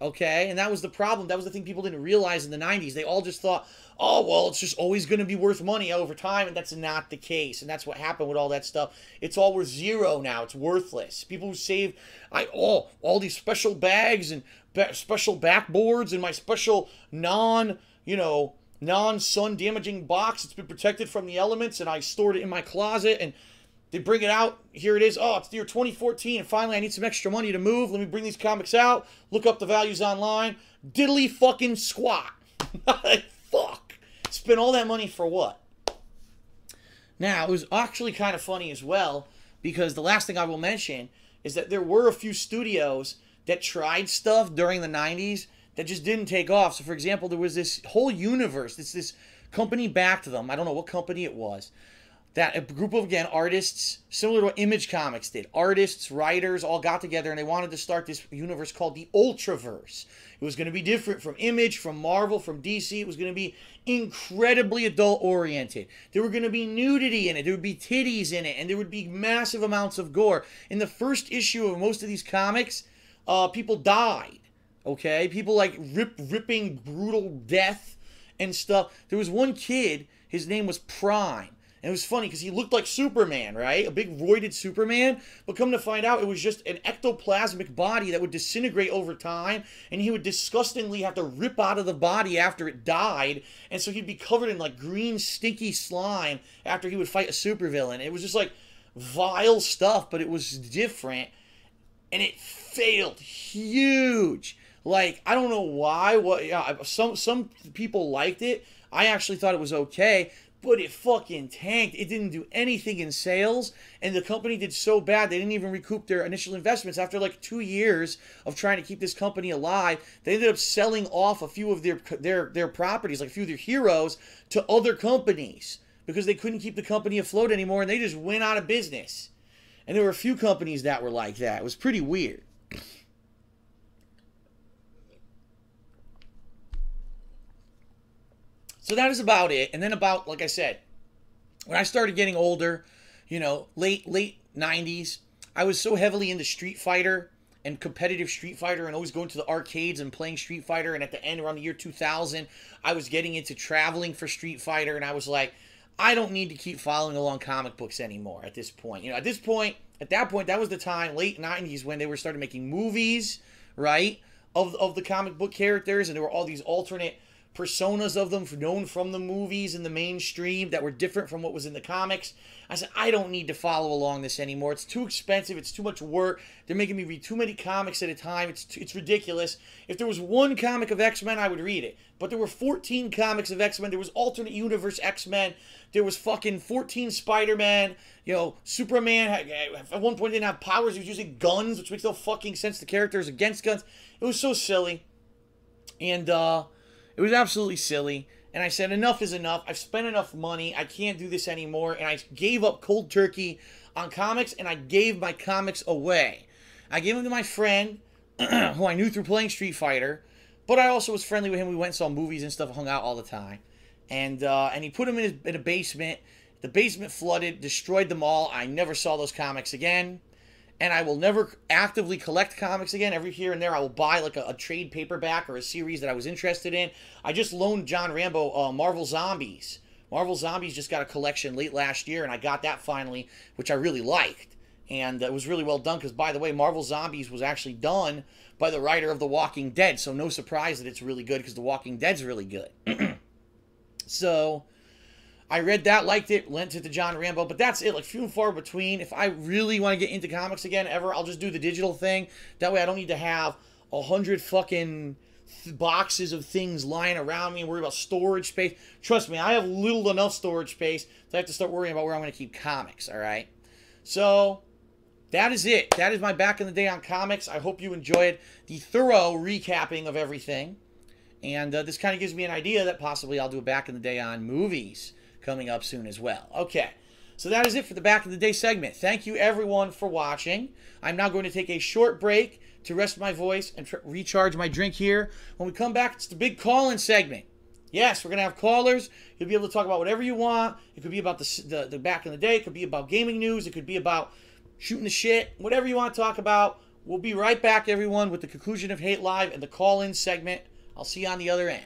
Okay? And that was the problem. That was the thing people didn't realize in the 90s. They all just thought, oh, well, it's just always going to be worth money over time, and that's not the case. And that's what happened with all that stuff. It's all worth zero now. It's worthless. People who save all these special bags and special backboards and my special non-sun damaging box. It's been protected from the elements, and I stored it in my closet, and they bring it out. Here it is. Oh, it's the year 2014, and finally I need some extra money to move. Let me bring these comics out. Look up the values online. Diddly fucking squat. Fuck. Spent all that money for what? Now, it was actually kind of funny as well, because the last thing I will mention is that there were a few studios that tried stuff during the 90s that just didn't take off. So, for example, there was this whole universe. This company backed them. I don't know what company it was. That a group of, again, artists, similar to what Image Comics did. Artists, writers, all got together, and they wanted to start this universe called the Ultraverse. It was going to be different from Image, from Marvel, from DC. It was going to be incredibly adult-oriented. There were going to be nudity in it. There would be titties in it, and there would be massive amounts of gore. In the first issue of most of these comics, people died, okay? People, like, ripping brutal death and stuff. There was one kid, his name was Prime. And it was funny because he looked like Superman, right? A big roided Superman. But come to find out, it was just an ectoplasmic body that would disintegrate over time. And he would disgustingly have to rip out of the body after it died. And so he'd be covered in like green, stinky slime after he would fight a supervillain. It was just like vile stuff, but it was different. And it failed huge. Like, I don't know why. Some people liked it. I actually thought it was okay. But it fucking tanked. It didn't do anything in sales, and the company did so bad they didn't even recoup their initial investments. After like 2 years of trying to keep this company alive, they ended up selling off a few of their properties, like a few of their heroes, to other companies because they couldn't keep the company afloat anymore, and they just went out of business. And there were a few companies that were like that. It was pretty weird. So that is about it. And then about, like I said, when I started getting older, late 90s, I was so heavily into Street Fighter and competitive Street Fighter and always going to the arcades and playing Street Fighter. And at the end, around the year 2000, I was getting into traveling for Street Fighter. And I was like, I don't need to keep following along comic books anymore at this point. At that point, that was the time, late 90s, when they were started making movies, right, of the comic book characters. And there were all these alternate personas of them known from the movies and the mainstream that were different from what was in the comics. I said, I don't need to follow along this anymore. It's too expensive. It's too much work. They're making me read too many comics at a time. It's ridiculous. If there was one comic of X-Men, I would read it. But there were 14 comics of X-Men. There was alternate universe X-Men. There was fucking 14 Spider-Man. Superman at one point didn't have powers. He was using guns, which makes no fucking sense. The character is against guns. It was so silly. And, it was absolutely silly, and I said, enough is enough. I've spent enough money. I can't do this anymore, and I gave up cold turkey on comics, and I gave my comics away. I gave them to my friend, who I knew through playing Street Fighter, but I also was friendly with him. We went and saw movies and stuff, hung out all the time, and he put them in a basement. The basement flooded, destroyed them all. I never saw those comics again. And I will never actively collect comics again. Every here and there, I will buy like a trade paperback or a series that I was interested in. I just loaned John Rambo Marvel Zombies. Marvel Zombies just got a collection late last year, and I got that finally, which I really liked. And it was really well done because, by the way, Marvel Zombies was actually done by the writer of The Walking Dead. So no surprise that it's really good because The Walking Dead's really good. So I read that, liked it, lent it to John Rambo, but that's it. Like, few and far between. If I really want to get into comics again ever, I'll just do the digital thing. That way I don't need to have 100 fucking boxes of things lying around me and worry about storage space. Trust me, I have little enough storage space to have to start worrying about where I'm going to keep comics, all right? So that is it. That is my back in the day on comics. I hope you enjoyed the thorough recapping of everything. And this kind of gives me an idea that possibly I'll do a back in the day on movies coming up soon as well. Okay, so that is it for the back in the day segment. Thank you everyone for watching. I'm now going to take a short break to rest my voice and recharge my drink here. When we come back, it's the big call-in segment. Yes, we're going to have callers. You'll be able to talk about whatever you want. It could be about the back in the day. It could be about gaming news. It could be about shooting the shit. Whatever you want to talk about. We'll be right back, everyone, with the conclusion of Hate Live and the call-in segment. I'll see you on the other end.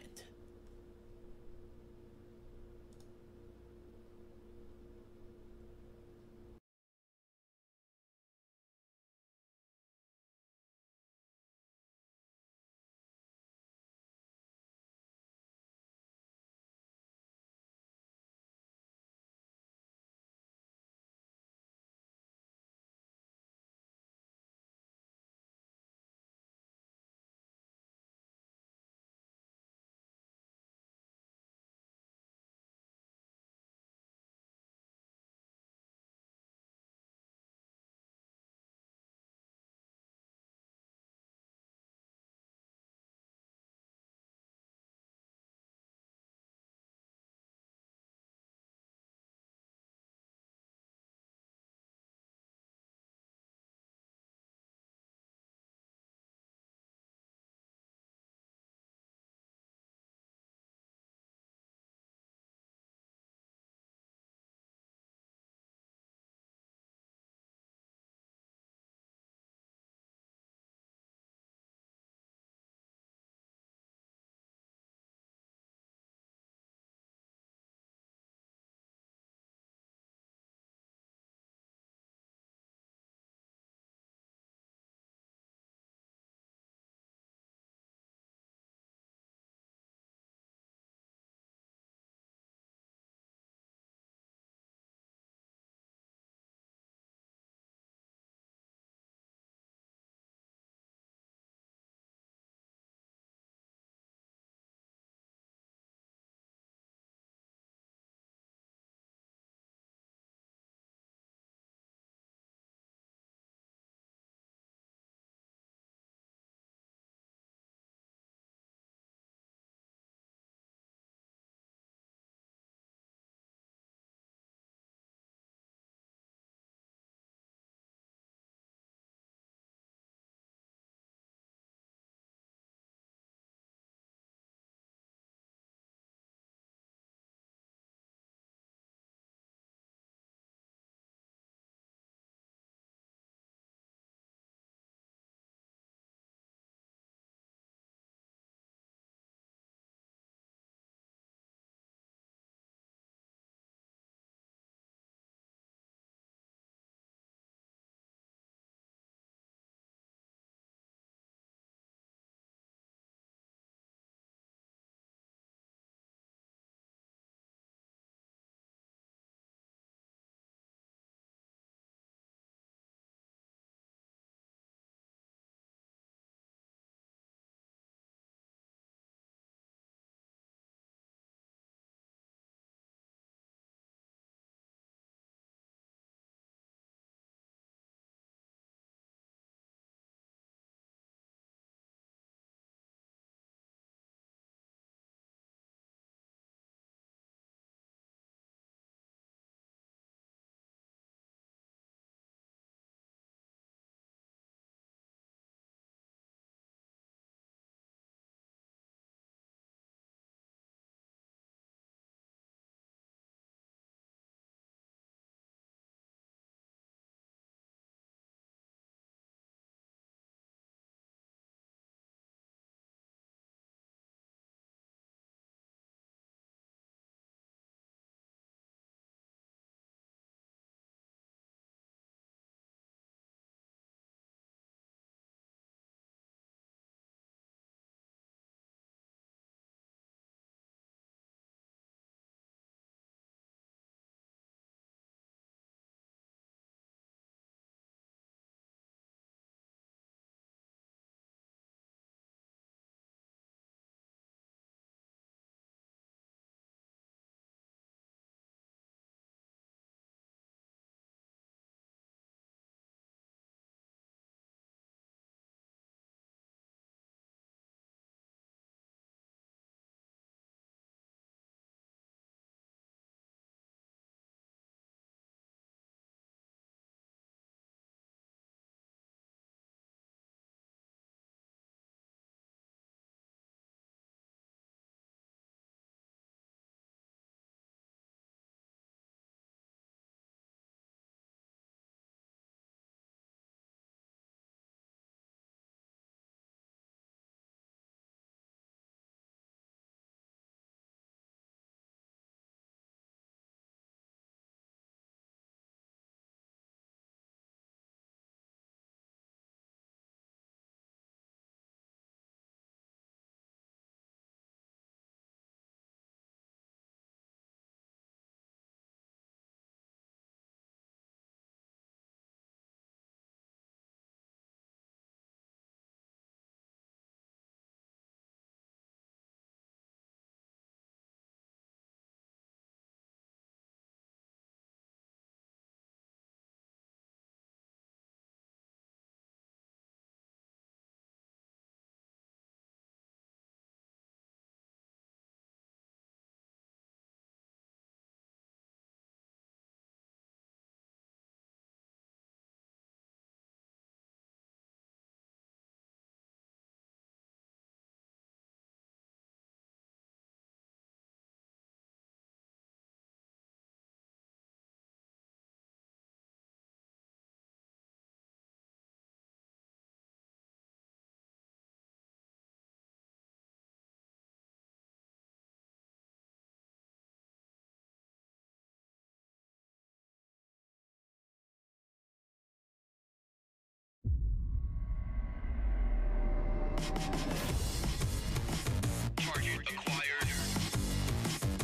Target acquired.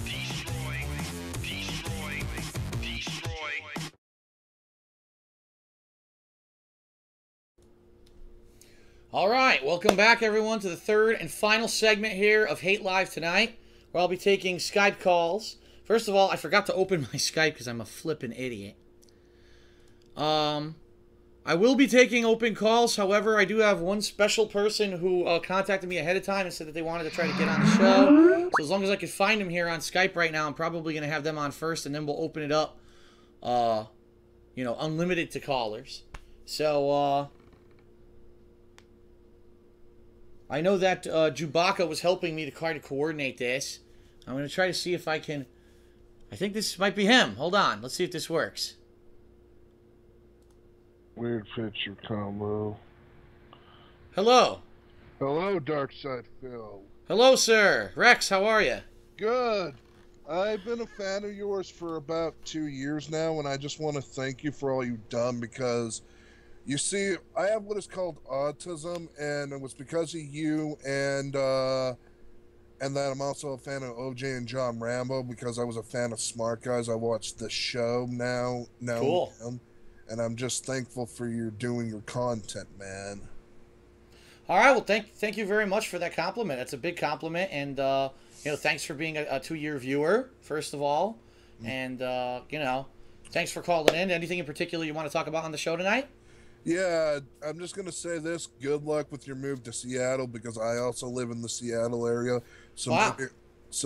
Destroy. Destroy. Destroy. All right, welcome back, everyone, to the third and final segment here of Hate Live tonight, where I'll be taking Skype calls. First of all, I forgot to open my Skype because I'm a flippin' idiot. I will be taking open calls. However, I do have one special person who contacted me ahead of time and said that they wanted to try to get on the show. So as long as I can find them here on Skype right now, I'm probably going to have them on first, and then we'll open it up, unlimited to callers. So, I know that Chewbacca was helping me to try to coordinate this. I'm going to try to see if I can... I think this might be him. Hold on. Let's see if this works. Weird picture combo. Hello. Hello, Dark Side Phil. Hello, sir. Rex, how are you? Good. I've been a fan of yours for about 2 years now, and I just want to thank you for all you've done because, you see, I have what is called autism, and it was because of you and that I'm also a fan of OJ and John Rambo because I was a fan of Smart Guys. I watched the show now. Cool. And I'm just thankful for you doing your content, man. All right. Well, thank you very much for that compliment. That's a big compliment, and thanks for being a 2-year viewer, first of all, and thanks for calling in. Anything in particular you want to talk about on the show tonight? Yeah, I'm just gonna say this. Good luck with your move to Seattle because I also live in the Seattle area. So wow.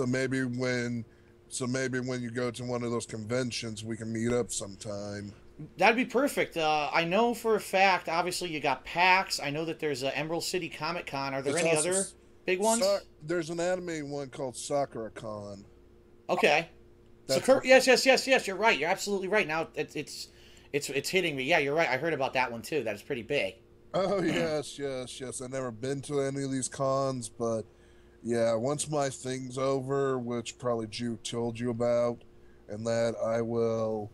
maybe when you go to one of those conventions, we can meet up sometime. That'd be perfect. I know for a fact, obviously, you got PAX. I know that there's Emerald City Comic Con. Are there any other big ones? There's an anime one called Sakura Con. Okay. Yes. You're right. You're absolutely right. Now it's hitting me. Yeah, you're right. I heard about that one too. That is pretty big. Oh yes. I've never been to any of these cons, but yeah, once my thing's over, which probably Jew told you about, and that I will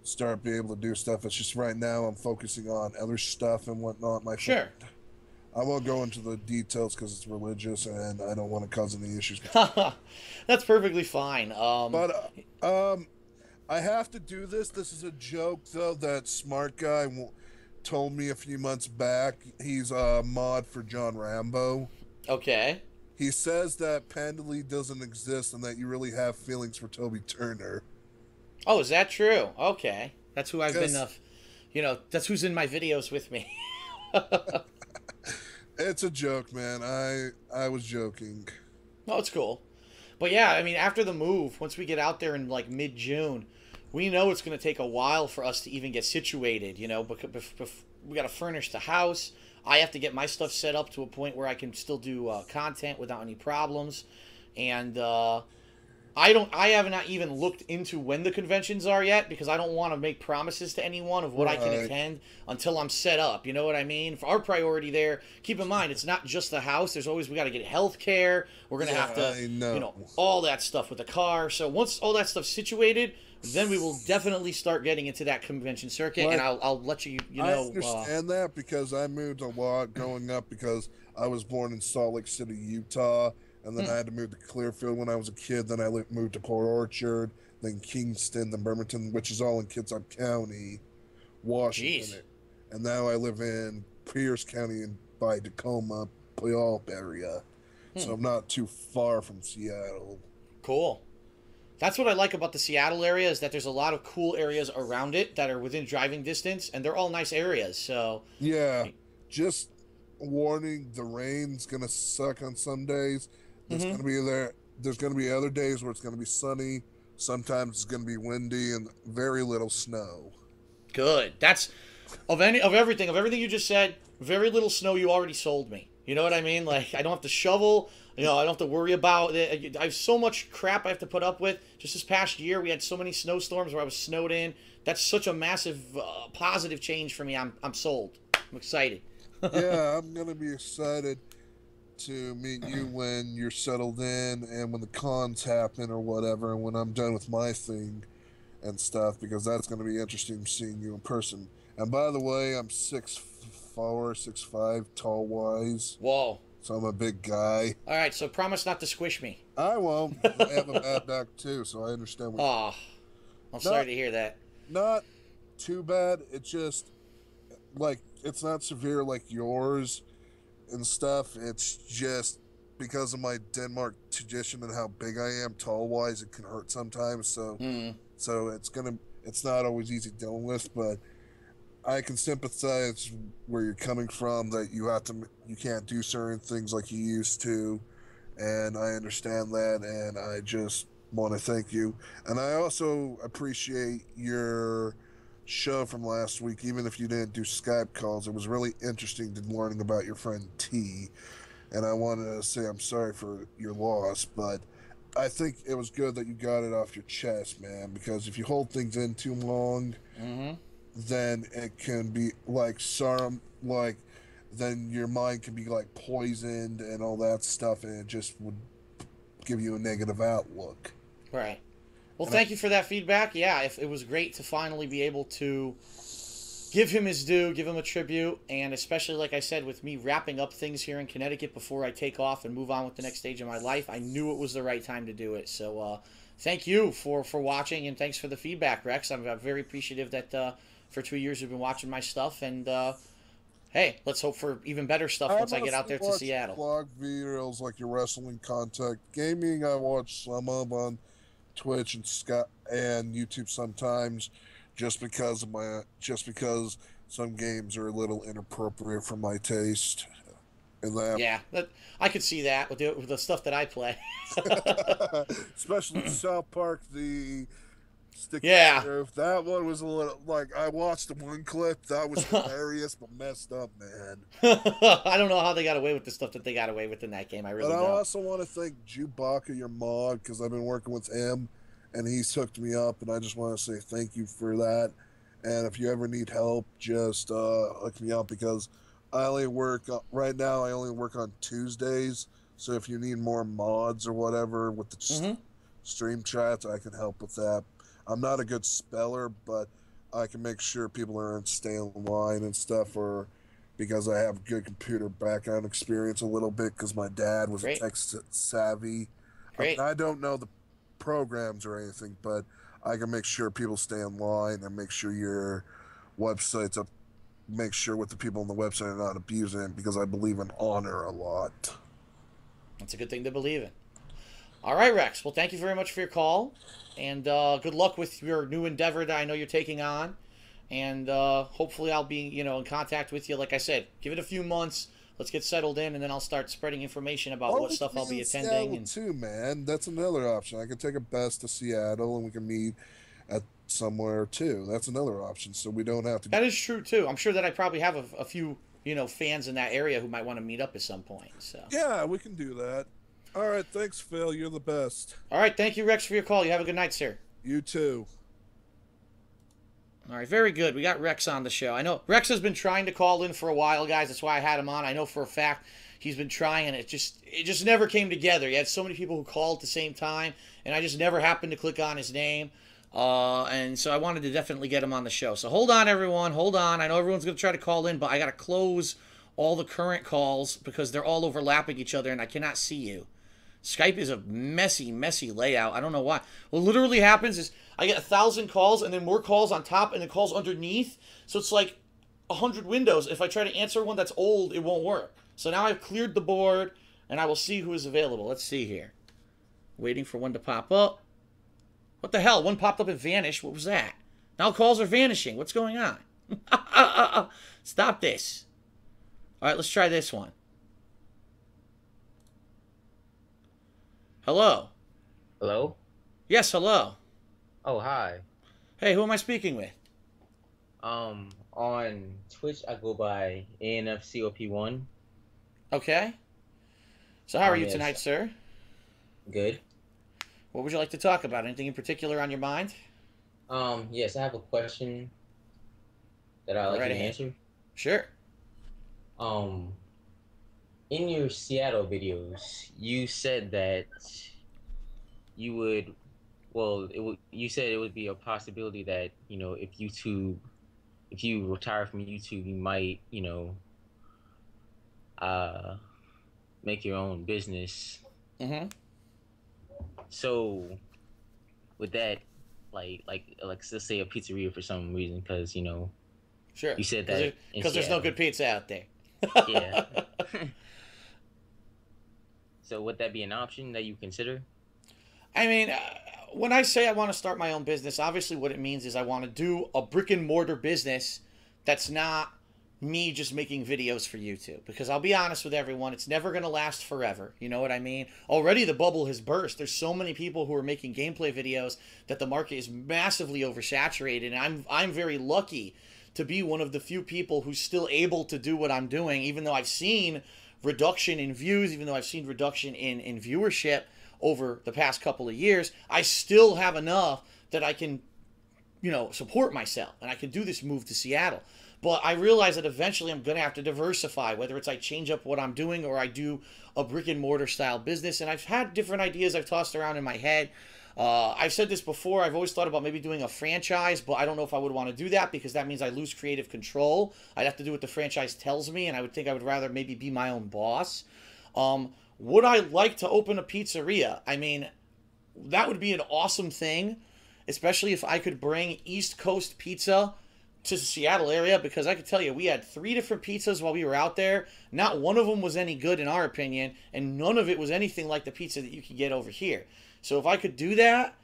start being able to do stuff. It's just right now I'm focusing on other stuff and whatnot. Sure. I won't go into the details because it's religious and I don't want to cause any issues. That's perfectly fine. But I have to do this. This is a joke though that Smart Guy told me a few months back. He's a mod for John Rambo. Okay. He says that Panda Lee doesn't exist and that you really have feelings for Toby Turner. Oh, is that true? Okay. That's who I've been, that's who's in my videos with me. It's a joke, man. I was joking. Oh, it's cool. But yeah, I mean, after the move, once we get out there in like mid-June, we know it's going to take a while for us to even get situated, because we got to furnish the house. I have to get my stuff set up to a point where I can still do content without any problems. And, I have not even looked into when the conventions are yet because I don't want to make promises to anyone of what I can attend until I'm set up. You know what I mean? For our priority there, keep in mind, it's not just the house. There's always, we got to get health care. We're going to have to, all that stuff with the car. So once all that stuff's situated, then we will definitely start getting into that convention circuit, and I'll let you know. I understand that because I moved a lot growing up because I was born in Salt Lake City, Utah. And then I had to move to Clearfield when I was a kid. Then I moved to Port Orchard, then Kingston, then Bremerton, which is all in Kitsap County, Washington. Jeez. And now I live in Pierce County and by Tacoma, Puyallup area. So I'm not too far from Seattle. Cool. That's what I like about the Seattle area is that there's a lot of cool areas around it that are within driving distance, and they're all nice areas. So yeah, just warning: the rain's gonna suck on some days. It's gonna be there. There's gonna be other days where it's gonna be sunny. Sometimes it's gonna be windy and very little snow. Good. That's of everything you just said. Very little snow. You already sold me. You know what I mean? Like I don't have to shovel. I don't have to worry about it. I have so much crap I have to put up with. Just this past year, we had so many snowstorms where I was snowed in. That's such a massive positive change for me. I'm sold. I'm excited. Yeah, I'm gonna be excited to meet you when you're settled in and when the cons happen or whatever, and when I'm done with my thing and stuff, because that's gonna be interesting seeing you in person. And by the way, I'm 6'5", follower, 6'5", tall, wise. Whoa. So I'm a big guy. All right, so promise not to squish me. I won't. I have a bad back too, so I understand. Oh, I'm sorry to hear that. Not too bad. It's just like it's not severe like yours and stuff. It's just because of my Denmark tradition and how big I am, tall wise, it can hurt sometimes. So, so it's not always easy dealing with, but I can sympathize where you're coming from. That you can't do certain things like you used to, and I understand that, and I just want to thank you. And I also appreciate your show from last week, even if you didn't do Skype calls. It was really interesting to learning about your friend T. And I wanted to say I'm sorry for your loss, but I think it was good that you got it off your chest, man, because if you hold things in too long, then it can be like then your mind can be like poisoned and all that stuff, and it just would give you a negative outlook. Right. Well, thank you for that feedback. Yeah, it was great to finally be able to give him his due, give him a tribute, and especially, like I said, with me wrapping up things here in Connecticut before I take off and move on with the next stage of my life, I knew it was the right time to do it. So thank you for watching, and thanks for the feedback, Rex. I'm very appreciative that for 2 years you've been watching my stuff, and hey, let's hope for even better stuff once I get out there to Seattle. Blog videos like your wrestling content. Gaming, I watch some of on Twitch and Skype and YouTube sometimes, just because some games are a little inappropriate for my taste. And that, yeah, I could see that with the stuff that I play. especially South Park, the stick. Yeah. Roof. That one was a little like I watched the one clip. That was hilarious, but messed up, man. I don't know how they got away with the stuff that they got away with in that game. I really don't. But I also want to thank Chewbacca, your mod, because I've been working with him, and he's hooked me up, and I just want to say thank you for that. And if you ever need help, just hook me up, because I only work right now. I only work on Tuesdays, so if you need more mods or whatever with the stream chats, I can help with that. I'm not a good speller, but I can make sure people are staying in line and stuff, or because I have good computer background experience a little bit, because my dad was a tech savvy. I don't know the programs or anything, but I can make sure people stay in line and make sure your website's up. Make sure what the people on the website are not abusing it, because I believe in honor a lot. That's a good thing to believe in. All right, Rex. Well, thank you very much for your call, and good luck with your new endeavor that I know you're taking on. And hopefully I'll be, in contact with you. Like I said, give it a few months. Let's get settled in, and then I'll start spreading information about what stuff I'll be attending. Too, man. That's another option. I can take a bus to Seattle, and we can meet at somewhere too. That's another option. So we don't have to. That is true too. I'm sure that I probably have a few, fans in that area who might want to meet up at some point. So yeah, we can do that. All right, thanks, Phil. You're the best. All right, thank you, Rex, for your call. You have a good night, sir. You too. All right, very good. We got Rex on the show. I know Rex has been trying to call in for a while, guys. That's why I had him on. I know for a fact he's been trying, and it just never came together. He had so many people who called at the same time, and I just never happened to click on his name. And so I wanted to definitely get him on the show. So hold on, everyone. Hold on. I know everyone's going to try to call in, but I got to close all the current calls because they're all overlapping each other, and I cannot see you. Skype is a messy, messy layout. I don't know why. What literally happens is I get 1,000 calls and then more calls on top and then calls underneath. So it's like 100 windows. If I try to answer one that's old, it won't work. So now I've cleared the board and I will see who is available. Let's see here. Waiting for one to pop up. What the hell? One popped up and vanished. What was that? Now calls are vanishing. What's going on? Stop this. All right, let's try this one. Hello. Hello? Yes, hello. Oh, hi. Hey, who am I speaking with? On Twitch, I go by ANFCOP1. Okay. So how are you Yes. tonight, sir? Good. What would you like to talk about? Anything in particular on your mind? Yes, I have a question that I'd like Right you to ahead. answer. Sure. In your Seattle videos, you said that you would, you said it would be a possibility that, if you retire from YouTube, you might, uh make your own business. Mm-hmm. So with that, like let's say a pizzeria for some reason, because Sure. you said that in Because there's no Seattle. good pizza out there. Yeah. So would that be an option that you consider? I mean, when I say I want to start my own business, obviously what it means is I want to do a brick and mortar business that's not me just making videos for YouTube. Because I'll be honest with everyone, it's never going to last forever. You know what I mean? Already the bubble has burst. There's so many people who are making gameplay videos that the market is massively oversaturated. And I'm very lucky to be one of the few people who's still able to do what I'm doing, even though I've seen reduction in views, even though I've seen reduction in viewership over the past couple of years. I still have enough that I can, support myself, and I can do this move to Seattle. But I realize that eventually I'm going to have to diversify, whether it's I change up what I'm doing or I do a brick and mortar style business. And I've had different ideas I've tossed around in my head. I've said this before. I've always thought about maybe doing a franchise, but I don't know if I would want to do that because that means I lose creative control. I'd have to do what the franchise tells me, and I would think I would rather maybe be my own boss. Would I like to open a pizzeria? I mean, that would be an awesome thing, especially if I could bring East Coast pizza to the Seattle area, because I could tell you we had 3 different pizzas while we were out there. Not one of them was any good in our opinion, and none of it was anything like the pizza that you can get over here. So if I could do that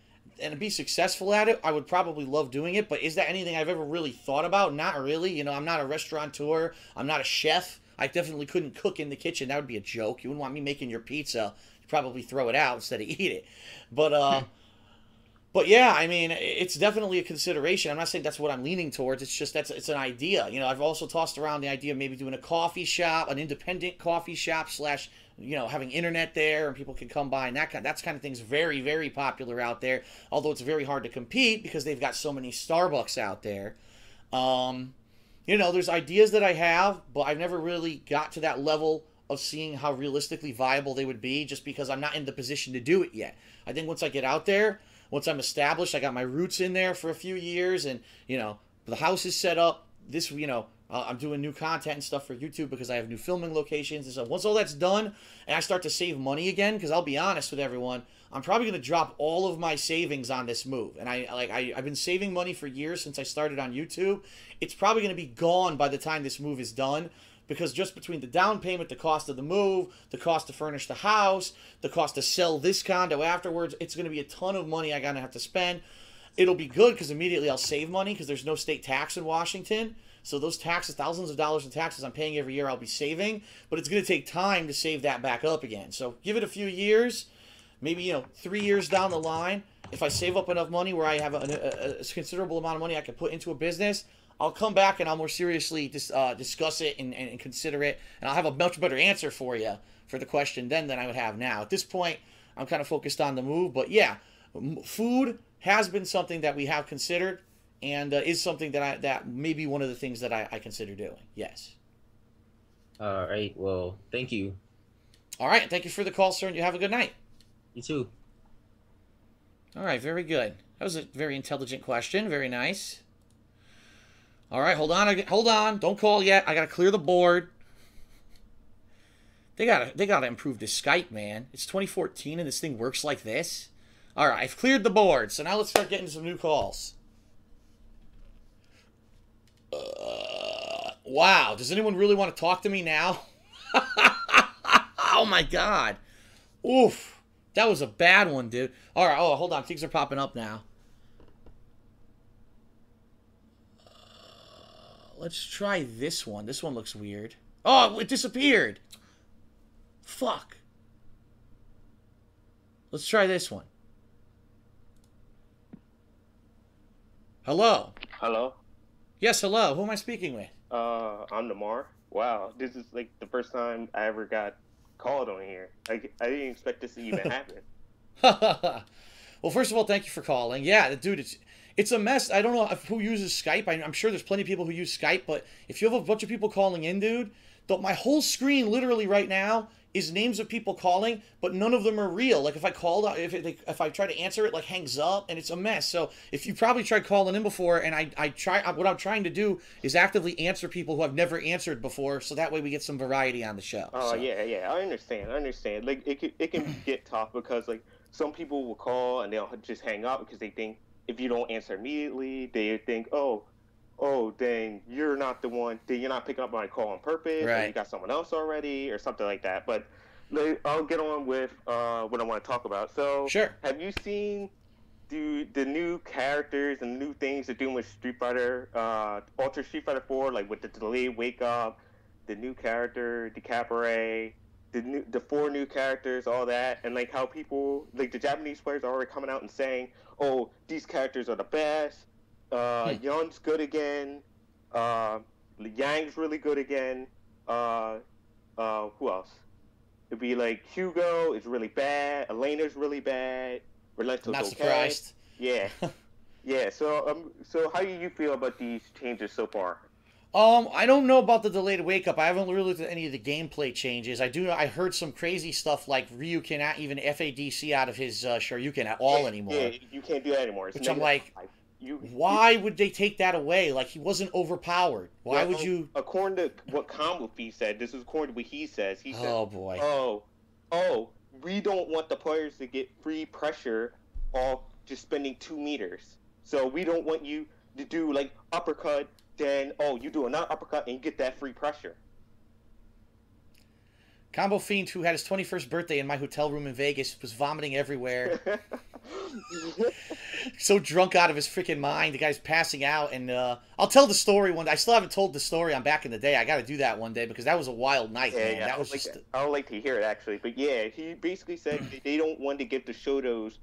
and be successful at it, I would probably love doing it. But is that anything I've ever really thought about? Not really. I'm not a restaurateur. I'm not a chef. I definitely couldn't cook in the kitchen. That would be a joke. You wouldn't want me making your pizza. You'd probably throw it out instead of eat it. But yeah, I mean, it's definitely a consideration. I'm not saying that's what I'm leaning towards. It's just it's an idea. I've also tossed around the idea of maybe doing a coffee shop, an independent coffee shop slash, having internet there and people can come by, and that's kind of thing's very, very popular out there. Although it's very hard to compete because they've got so many Starbucks out there. There's ideas that I have, but I've never really got to that level of seeing how realistically viable they would be just because I'm not in the position to do it yet. I think once I get out there, once I'm established, I got my roots in there for a few years, and, the house is set up. I'm doing new content and stuff for YouTube because I have new filming locations and stuff. Once all that's done and I start to save money again, because I'll be honest with everyone, I'm probably going to drop all of my savings on this move. And I've been saving money for years since I started on YouTube. It's probably going to be gone by the time this move is done, because just between the down payment, the cost of the move, the cost to furnish the house, the cost to sell this condo afterwards, it's going to be a ton of money I'm going to have to spend. It'll be good because immediately I'll save money because there's no state tax in Washington. So those taxes, thousands of dollars in taxes I'm paying every year, I'll be saving. But it's going to take time to save that back up again. So give it a few years, maybe 3 years down the line. If I save up enough money where I have a considerable amount of money I can put into a business, I'll come back and I'll more seriously discuss it and consider it. And I'll have a much better answer for you for the question then than I would have now. At this point, I'm kind of focused on the move. But yeah, food has been something that we have considered, and is something that may be one of the things that I consider doing. Yes. All right. Well, thank you. All right. Thank you for the call, sir, and you have a good night. You too. All right. Very good. That was a very intelligent question. Very nice. All right. Hold on. Don't call yet. I got to clear the board. They gotta improve the Skype, man. It's 2014 and this thing works like this. All right. I've cleared the board. So now let's start getting some new calls. Wow, does anyone really want to talk to me now? Oh my god. Oof. That was a bad one, dude. Alright, hold on. Things are popping up now. Let's try this one. This one looks weird. Oh, it disappeared. Fuck. Let's try this one. Hello. Hello. Yes, hello. Who am I speaking with? I'm Namar. Wow, this is like the first time I ever got called on here. I didn't expect this to even happen. Well, first of all, thank you for calling. Yeah, dude, it's a mess. I don't know who uses Skype. I'm sure there's plenty of people who use Skype, but if you have a bunch of people calling in, dude, my whole screen literally right now is names of people calling, but none of them are real. Like if I called, if I try to answer it, like hangs up, and it's a mess. So if you probably tried calling in before, and what I'm trying to do is actively answer people who I've never answered before, so that way we get some variety on the show. Oh, so. yeah, I understand. Like, it can get tough because, like, some people will call and they'll just hang up because they think if you don't answer immediately, they think, oh, dang, you're not the one, you're not picking up my call on purpose, or Right. you got someone else already, or something like that. But I'll get on with what I want to talk about. So, Sure. have you seen the new characters and new things they're doing with Street Fighter, Ultra Street Fighter 4, like with the delayed wake up, the new character, the Cabaret, the 4 new characters, all that, and like how people, like the Japanese players are already coming out and saying, oh, these characters are the best. Yun's good again. Yang's really good again. Who else? It'd be like Hugo is really bad. Elena's really bad. Relento's Not okay. surprised. Yeah, yeah. So how do you feel about these changes so far? I don't know about the delayed wake up. I haven't really looked at any of the gameplay changes. I heard some crazy stuff like Ryu cannot even FADC out of his Shoryuken at all anymore. Yeah, you can't do that anymore. It's Which I'm negative like, 5. Why would they take that away? Like, he wasn't overpowered. Why would you? According to what Combo Fee said, this is according to what he says. He said, Oh boy. We don't want the players to get free pressure off just spending 2 meters. So we don't want you to do like uppercut, then you do another uppercut and you get that free pressure. Combo Fiend, who had his 21st birthday in my hotel room in Vegas, was vomiting everywhere. So drunk out of his freaking mind. The guy's passing out, and I'll tell the story one day. I still haven't told the story on Back in the Day. I got to do that one day because that was a wild night, man. That was just... I would like to hear it, actually. But yeah, he basically said they don't want to give the Shotos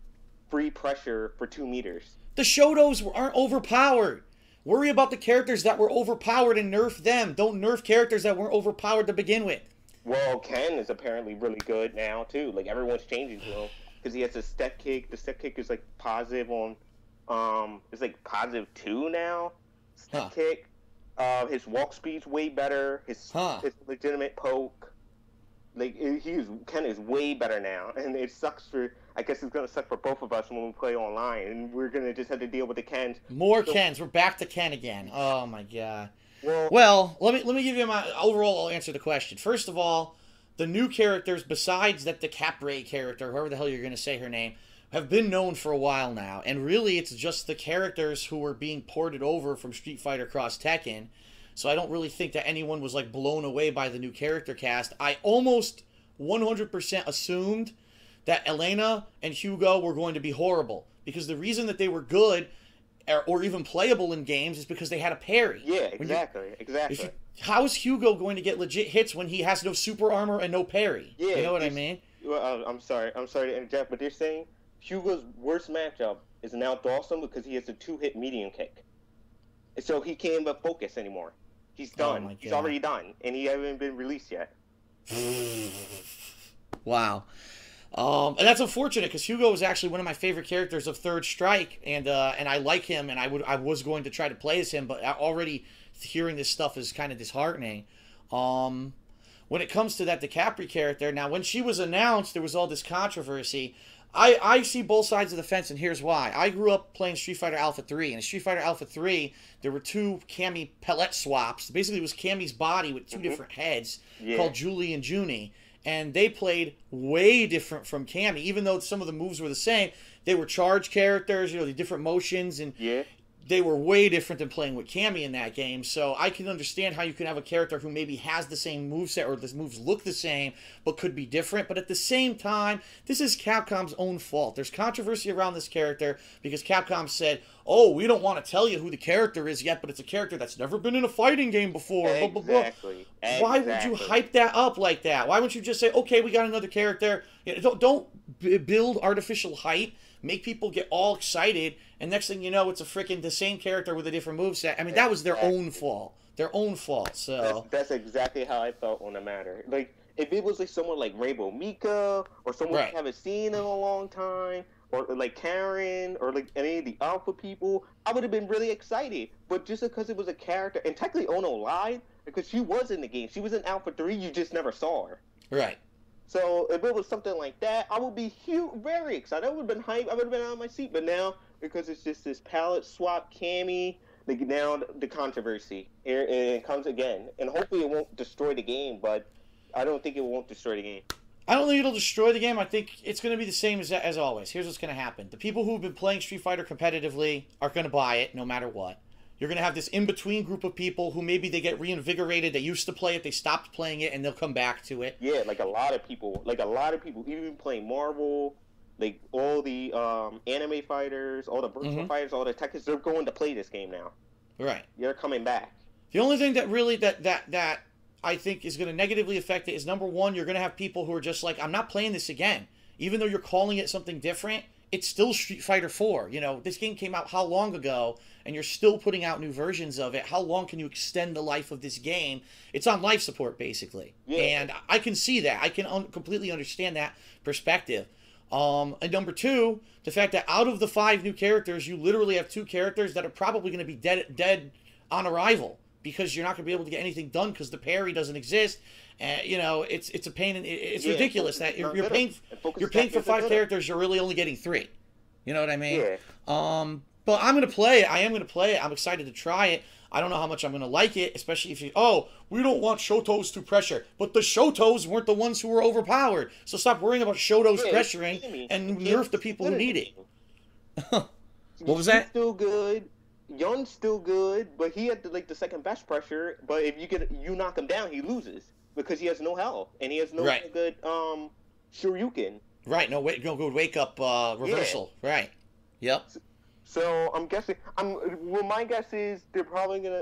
free pressure for 2 meters. The Shotos aren't overpowered. Worry about the characters that were overpowered and nerf them. Don't nerf characters that weren't overpowered to begin with. Well, Ken is apparently really good now, too. Like, everyone's changing to him because he has a step kick. The step kick is, like, positive on... it's, like, +2 now. Step kick. His walk speed's way better. His legitimate poke. Like, Ken is way better now. And it sucks for... I guess it's going to suck for both of us when we play online. And we're going to just have to deal with the Kens. More Kens. We're back to Ken again. Oh, my God. Well, let me give you my overall answer to the question. First of all, the new characters, besides that the Capray character, whoever the hell you're going to say her name, have been known for a while now. And really, it's just the characters who were being ported over from Street Fighter Cross Tekken. So I don't really think that anyone was like blown away by the new character cast. I almost 100% assumed that Elena and Hugo were going to be horrible. Because the reason that they were good... or even playable in games is because they had a parry. Yeah, exactly. How is Hugo going to get legit hits when he has no super armor and no parry? Yeah, you know what I mean? Well, I'm sorry to interject, but they're saying Hugo's worst matchup is now Dawson because he has a 2-hit medium kick. So he can't even focus anymore. He's done. Oh He's already done, and he hasn't been released yet. Wow. And that's unfortunate because Hugo is actually one of my favorite characters of Third Strike, and I like him, and I was going to try to play as him, but already hearing this stuff is kind of disheartening. When it comes to that DiCaprio character, now when she was announced, there was all this controversy. I see both sides of the fence, and here's why. I grew up playing Street Fighter Alpha 3, and in Street Fighter Alpha 3, there were 2 Cammy pellet swaps. Basically, it was Cammy's body with 2 different heads called Julie and Junie. And they played way different from Cammy, even though some of the moves were the same. They were charge characters, the different motions, and they were way different than playing with Cammy in that game. So I can understand how you can have a character who maybe has the same moveset or the moves look the same, but could be different. But at the same time, this is Capcom's own fault. There's controversy around this character because Capcom said, oh, we don't want to tell you who the character is yet, but it's a character that's never been in a fighting game before. Exactly. Why would you hype that up like that? Why wouldn't you just say, okay, we got another character? Don't build artificial hype. Make people get all excited, and next thing you know, it's the same character with a different moveset. I mean, that was their own fault. Their own fault. So that's exactly how I felt on the matter. Like, if it was like someone like Rainbow Mika or someone Right. I haven't seen in a long time, or like Karen or like any of the Alpha people, I would have been really excited. But just because it was a character, and technically Ono lied because she was in the game. She was in Alpha 3. You just never saw her. Right. So if it was something like that, I would be very excited. I would have been hyped. I would have been out of my seat. But now, because it's just this palette swap Cammy, like now the controversy, it comes again. And hopefully it won't destroy the game, but I don't think it won't destroy the game. I don't think it'll destroy the game. I think it's going to be the same as always. Here's what's going to happen. The people who've been playing Street Fighter competitively are going to buy it no matter what. You're going to have this in-between group of people who maybe they get reinvigorated. They used to play it. They stopped playing it, and they'll come back to it. Yeah, like a lot of people, even playing Marvel, like all the anime fighters, all the virtual fighters, all the techers, they're going to play this game now. Right. They're coming back. The only thing that really that I think is going to negatively affect it is, number one, you're going to have people who are just like, I'm not playing this again. Even though you're calling it something different, it's still Street Fighter 4. You know, this game came out how long ago, and you're still putting out new versions of it. How long can you extend the life of this game? It's on life support, basically. Yeah. And I can see that. I can completely understand that perspective. And number two, the fact that out of the 5 new characters, you literally have 2 characters that are probably going to be dead on arrival, because you're not going to be able to get anything done because the parry doesn't exist. And you know, it's a pain. It's ridiculous that you're paying for 5 characters. You're really only getting 3. You know what I mean? Yeah. But I'm going to play it. I am going to play it. I'm excited to try it. I don't know how much I'm going to like it, especially if we don't want Shotos to pressure. But the Shotos weren't the ones who were overpowered. So stop worrying about Shotos pressuring and nerf the people who need it. What was that? He's still good. Yun's still good, but he had the second best pressure. But if you knock him down, he loses because he has no health and he has no good Shoryuken. Right, no good wake up reversal. Yeah. Right. Yep. So I'm guessing. Well, my guess is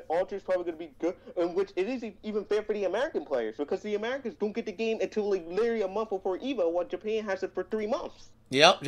Alter's probably gonna be good, in which it is even fair for the American players because the Americans don't get the game until like literally a month before EVO, while Japan has it for 3 months. Yep.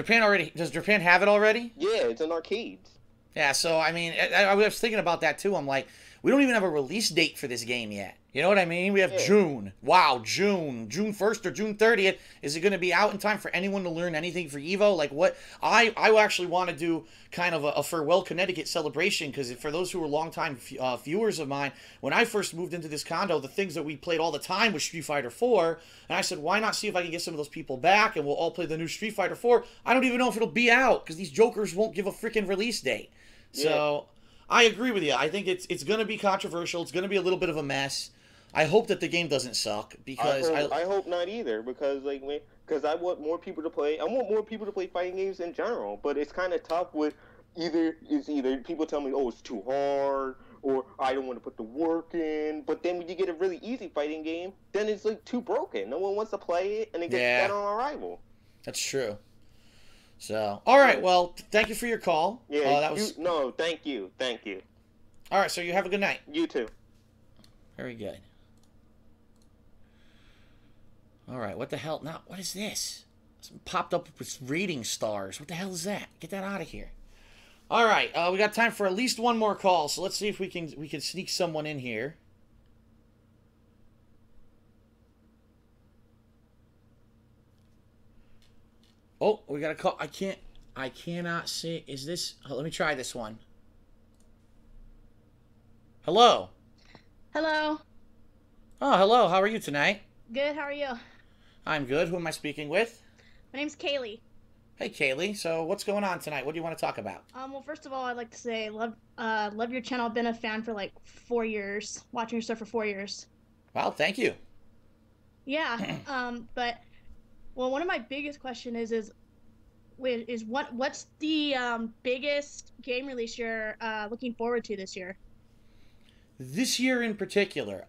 Does Japan have it already? Yeah, it's in arcades. Yeah, so, I mean, I was thinking about that, too. I'm like, we don't even have a release date for this game yet. You know what I mean? We have June. Wow, June. June 1st or June 30th. Is it going to be out in time for anyone to learn anything for EVO? Like, what? I actually want to do kind of a Farewell Connecticut celebration, because for those who are longtime viewers of mine, when I first moved into this condo, the things that we played all the time was Street Fighter 4, and I said, why not see if I can get some of those people back, and we'll all play the new Street Fighter 4. I don't even know if it'll be out, because these jokers won't give a freaking release date. So, I agree with you. I think it's going to be controversial. It's going to be a little bit of a mess. I hope that the game doesn't suck, because I hope not either, because I want more people to play. I want more people to play fighting games in general, but it's kind of tough with either people tell me, oh, it's too hard, or I don't want to put the work in. But then when you get a really easy fighting game, then it's like too broken. No one wants to play it, and it gets dead on arrival. That's true. So, all right. Well, thank you for your call. Yeah. Thank you. All right. So you have a good night. You too. Very good. All right. What the hell? Now, what is this? Something popped up with rating stars. What the hell is that? Get that out of here. All right. We got time for at least one more call. So let's see if we can sneak someone in here. Oh, we got a call. I cannot see. Is this? Oh, let me try this one. Hello. Hello. Oh, hello. How are you tonight? Good. How are you? I'm good. Who am I speaking with? My name's Kaylee. Hey, Kaylee. So, what's going on tonight? What do you want to talk about? Well, first of all, I'd like to say love your channel. I've been a fan for like 4 years, watching your stuff for 4 years. Well, thank you. Yeah. But one of my biggest question is what's the biggest game release you're looking forward to this year? This year in particular,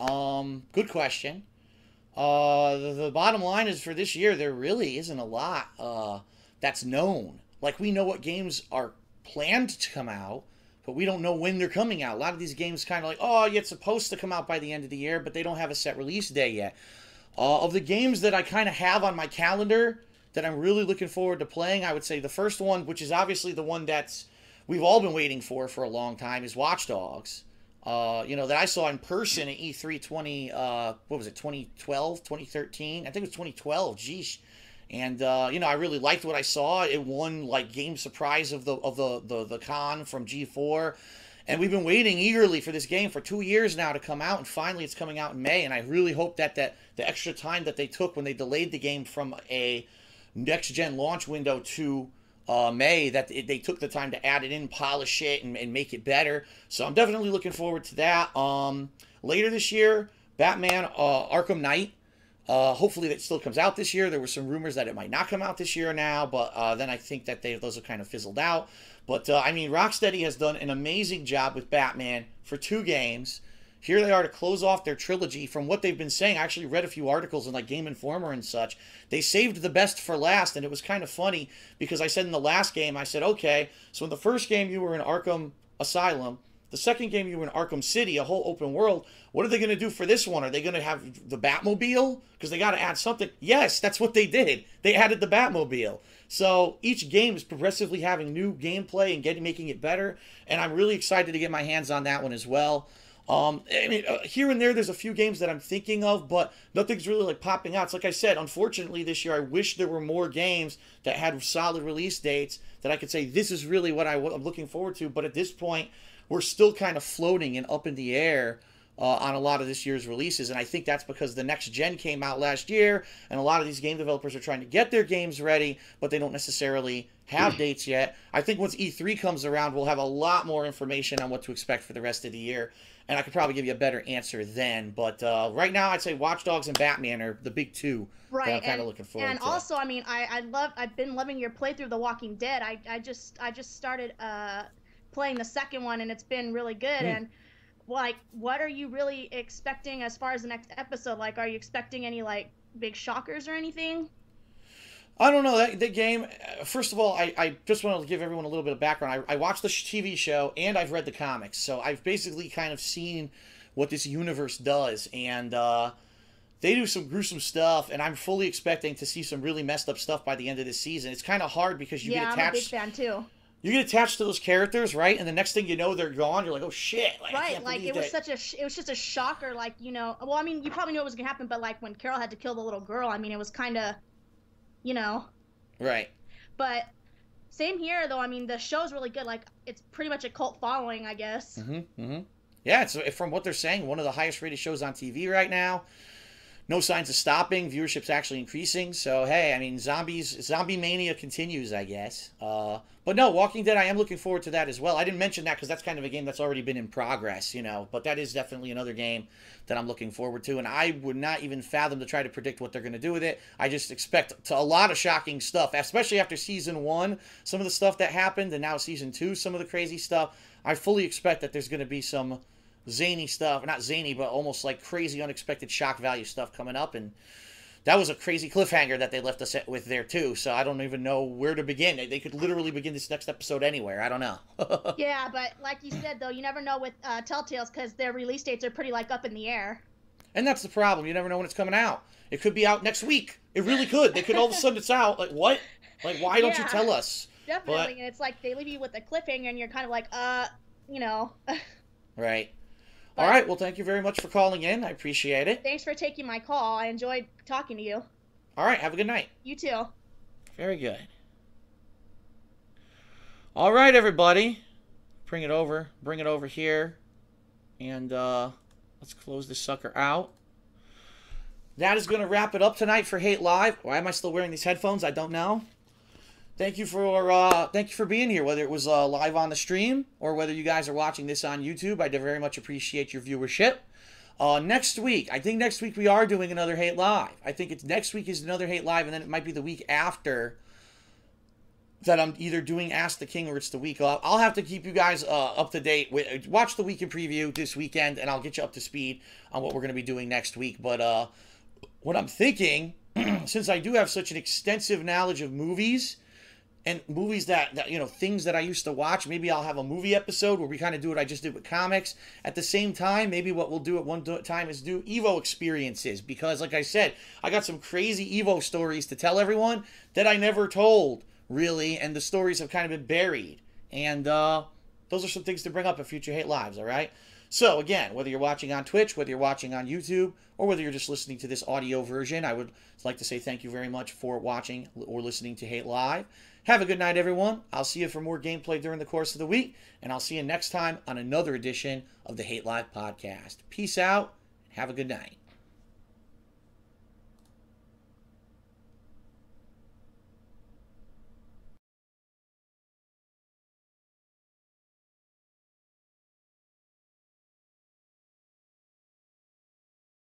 good question. The bottom line is, for this year, there really isn't a lot that's known. Like, we know what games are planned to come out, but we don't know when they're coming out. A lot of these games kind of like, oh, it's supposed to come out by the end of the year, but they don't have a set release day yet. Of the games that I kind of have on my calendar that I'm really looking forward to playing, I would say the first one, which is obviously the one we've all been waiting for a long time, is Watch Dogs. that I saw in person at E3 what was it, 2012, 2013? I think it was 2012. Geesh. And I really liked what I saw. It won like game surprise of the con from G4. And we've been waiting eagerly for this game for 2 years now to come out, and finally it's coming out in May. And I really hope that the extra time that they took when they delayed the game from a next-gen launch window to May, that they took the time to add it in, polish it, and make it better. So I'm definitely looking forward to that. Later this year, Batman Arkham Knight. Hopefully that still comes out this year. There were some rumors that it might not come out this year now, but then I think that those have kind of fizzled out. But, Rocksteady has done an amazing job with Batman for 2 games. Here they are to close off their trilogy. From what they've been saying, I actually read a few articles in like Game Informer and such. They saved the best for last, and it was kind of funny because I said in the last game, I said, okay, so in the first game you were in Arkham Asylum. The second game you were in Arkham City, a whole open world. What are they going to do for this one? Are they going to have the Batmobile? Because they got to add something. Yes, that's what they did. They added the Batmobile. So each game is progressively having new gameplay and making it better. And I'm really excited to get my hands on that one as well. Here and there's a few games that I'm thinking of, but nothing's really like popping out. It's like I said, unfortunately this year I wish there were more games that had solid release dates that I could say this is really what I'm looking forward to. But at this point, we're still kind of floating and up in the air on a lot of this year's releases. And I think that's because the next gen came out last year, and a lot of these game developers are trying to get their games ready, but they don't necessarily have dates yet. I think once E3 comes around, we'll have a lot more information on what to expect for the rest of the year, and I could probably give you a better answer then. But right now, I'd say Watch Dogs and Batman are the big two that I'm kind of looking forward to. And also, I've been loving your playthrough of The Walking Dead. I just started playing the second one, and it's been really good. And like, what are you really expecting as far as the next episode? Like, are you expecting any like big shockers or anything? I don't know. That game, first of all, I just want to give everyone a little bit of background. I watched the TV show, and I've read the comics, so I've basically kind of seen what this universe does, and they do some gruesome stuff, and I'm fully expecting to see some really messed up stuff by the end of this season. It's kind of hard because you get attached. I'm a big fan too. You get attached to those characters, right? And the next thing you know, they're gone. You're like, oh shit! Like, right, like it was just a shocker. Like, well, I mean, you probably knew it was gonna happen, but like when Carol had to kill the little girl, I mean, it was kind of, Right. But same here, though. I mean, the show's really good. Like, it's pretty much a cult following, I guess. Yeah, it's from what they're saying, one of the highest rated shows on TV right now. No signs of stopping. Viewership's actually increasing. So, hey, I mean, zombie mania continues, I guess. But no, Walking Dead, I am looking forward to that as well. I didn't mention that because that's kind of a game that's already been in progress, But that is definitely another game that I'm looking forward to. And I would not even fathom to try to predict what they're going to do with it. I just expect a lot of shocking stuff, especially after Season 1, some of the stuff that happened, and now Season 2, some of the crazy stuff. I fully expect that there's going to be some zany stuff, not zany, but almost like crazy, unexpected shock value stuff coming up, and that was a crazy cliffhanger that they left us with there too, so I don't even know where to begin. They could literally begin this next episode anywhere. I don't know. Yeah, but like you said, though, you never know with Telltales because their release dates are pretty, like, up in the air. And that's the problem. You never know when it's coming out. It could be out next week. It really could. They could all of a sudden it's out. Like, what? Like, why don't you tell us? Definitely, and it's like they leave you with a cliffhanger, and you're kind of like, Right. All right, well, thank you very much for calling in. I appreciate it. Thanks for taking my call. I enjoyed talking to you. All right, have a good night. You too. Very good. All right, everybody. Bring it over here. And let's close this sucker out. That is going to wrap it up tonight for Hate Live. Why am I still wearing these headphones? I don't know. Thank you for being here, whether it was live on the stream or whether you guys are watching this on YouTube. I very much appreciate your viewership. Next week, I think next week we are doing another Hate Live. I think it's next week is another Hate Live, and then it might be the week after that I'm either doing Ask the King or it's the week off. I'll have to keep you guys up to date. Watch the weekend preview this weekend, and I'll get you up to speed on what we're going to be doing next week. But what I'm thinking, since I do have such an extensive knowledge of movies, and movies that things that I used to watch, maybe I'll have a movie episode where we kind of do what I just did with comics. At the same time, maybe what we'll do at one time is do Evo experiences. Because, like I said, I got some crazy Evo stories to tell everyone that I never told, really. And the stories have kind of been buried. And those those are some things to bring up in future Hate Lives, all right? So, again, whether you're watching on Twitch, whether you're watching on YouTube, or whether you're just listening to this audio version, I would like to say thank you very much for watching or listening to Hate Live. Have a good night, everyone. I'll see you for more gameplay during the course of the week, and I'll see you next time on another edition of the Hate Live podcast. Peace out. Have a good night.